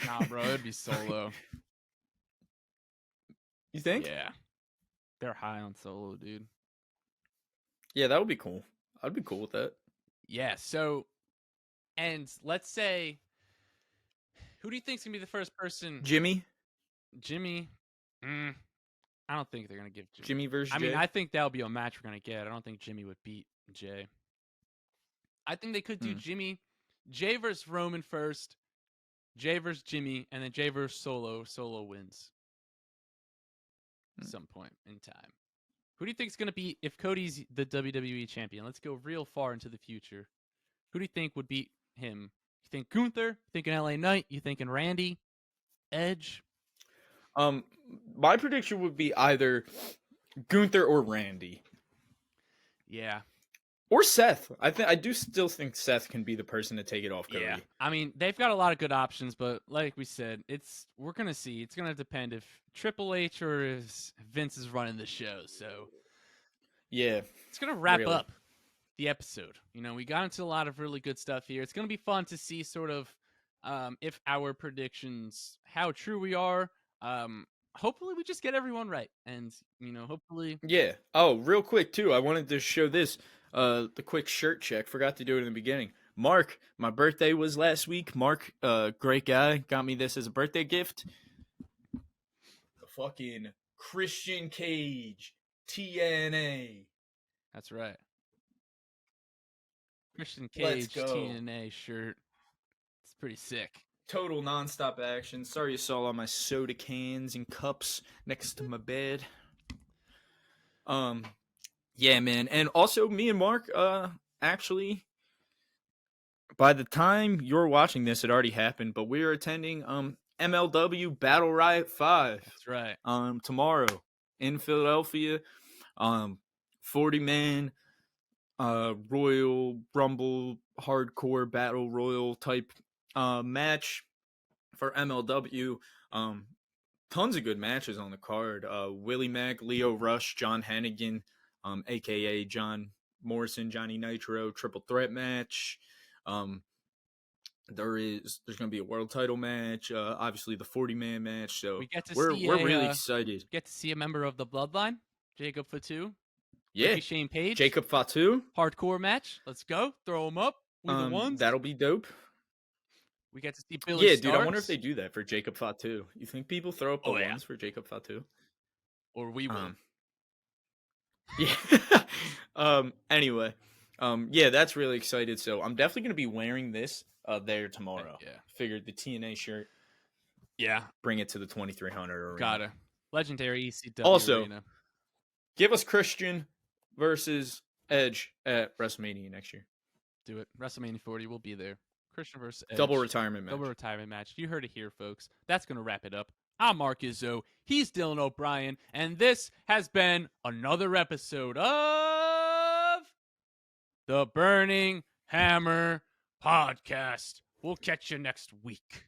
Nah, bro, it'd be Solo. You think? Yeah. They're high on Solo, dude. Yeah, that would be cool. I'd be cool with that. Yeah, so, and let's say, who do you think's going to be the first person? Jimmy? I don't think they're going to give Jimmy versus Jay? I mean, I think that'll be a match we're going to get. I don't think Jimmy would beat Jay. I think they could do Jay versus Roman first, Jay versus Jimmy, and then Jay versus Solo. Solo wins. At some point in time. Who do you think is going to be, if Cody's the WWE champion? Let's go real far into the future. Who do you think would beat him? You think Gunther? You thinking LA Knight? You thinking Randy? Edge? My prediction would be either Gunther or Randy. Yeah. Or Seth. I do still think Seth can be the person to take it off Cody. Yeah. I mean, they've got a lot of good options, but like we said, we're gonna see. It's gonna depend if Triple H or if Vince is running the show. So yeah, it's gonna wrap up the episode. You know, we got into a lot of really good stuff here. It's gonna be fun to see sort of if our predictions, how true we are. Hopefully we just get everyone right, and hopefully. Yeah. Oh, real quick too, I wanted to show this. The quick shirt check. Forgot to do it in the beginning. Mark, my birthday was last week. Mark, great guy, got me this as a birthday gift. The fucking Christian Cage TNA. That's right. Christian Cage TNA shirt. It's pretty sick. Total nonstop action. Sorry you saw all my soda cans and cups next to my bed. Yeah, man. And also, me and Mark, actually, by the time you're watching this, it already happened, but we are attending MLW Battle Riot 5. That's right. Tomorrow in Philadelphia. 40-man Royal Rumble hardcore battle royal type match for MLW. Tons of good matches on the card. Willie Mack, Leo Rush, John Hannigan, aka John Morrison, Johnny Nitro, triple threat match. There's going to be a world title match. Obviously the 40-man match. So we're really excited. Get to see a member of the Bloodline, Jacob Fatu. Yeah, Ricky Shane Page. Jacob Fatu. Hardcore match. Let's go. Throw them up. We're the ones. That'll be dope. We get to see Billy Starks. Dude, I wonder if they do that for Jacob Fatu. You think people throw up the ones for Jacob Fatu? Or we will. Yeah. Anyway. Yeah, that's really excited. So I'm definitely going to be wearing this there tomorrow. Yeah. Figured the TNA shirt. Yeah. Bring it to the 2300 arena. Gotta. Legendary ECW also, arena. Give us Christian versus Edge at WrestleMania next year. Do it. WrestleMania 40. We'll be there. Christian versus Edge. Double retirement match. Double retirement match. You heard it here, folks. That's going to wrap it up. I'm Mark Izzo. He's Dillon O'Brien. And this has been another episode of The Burning Hammer podcast. We'll catch you next week.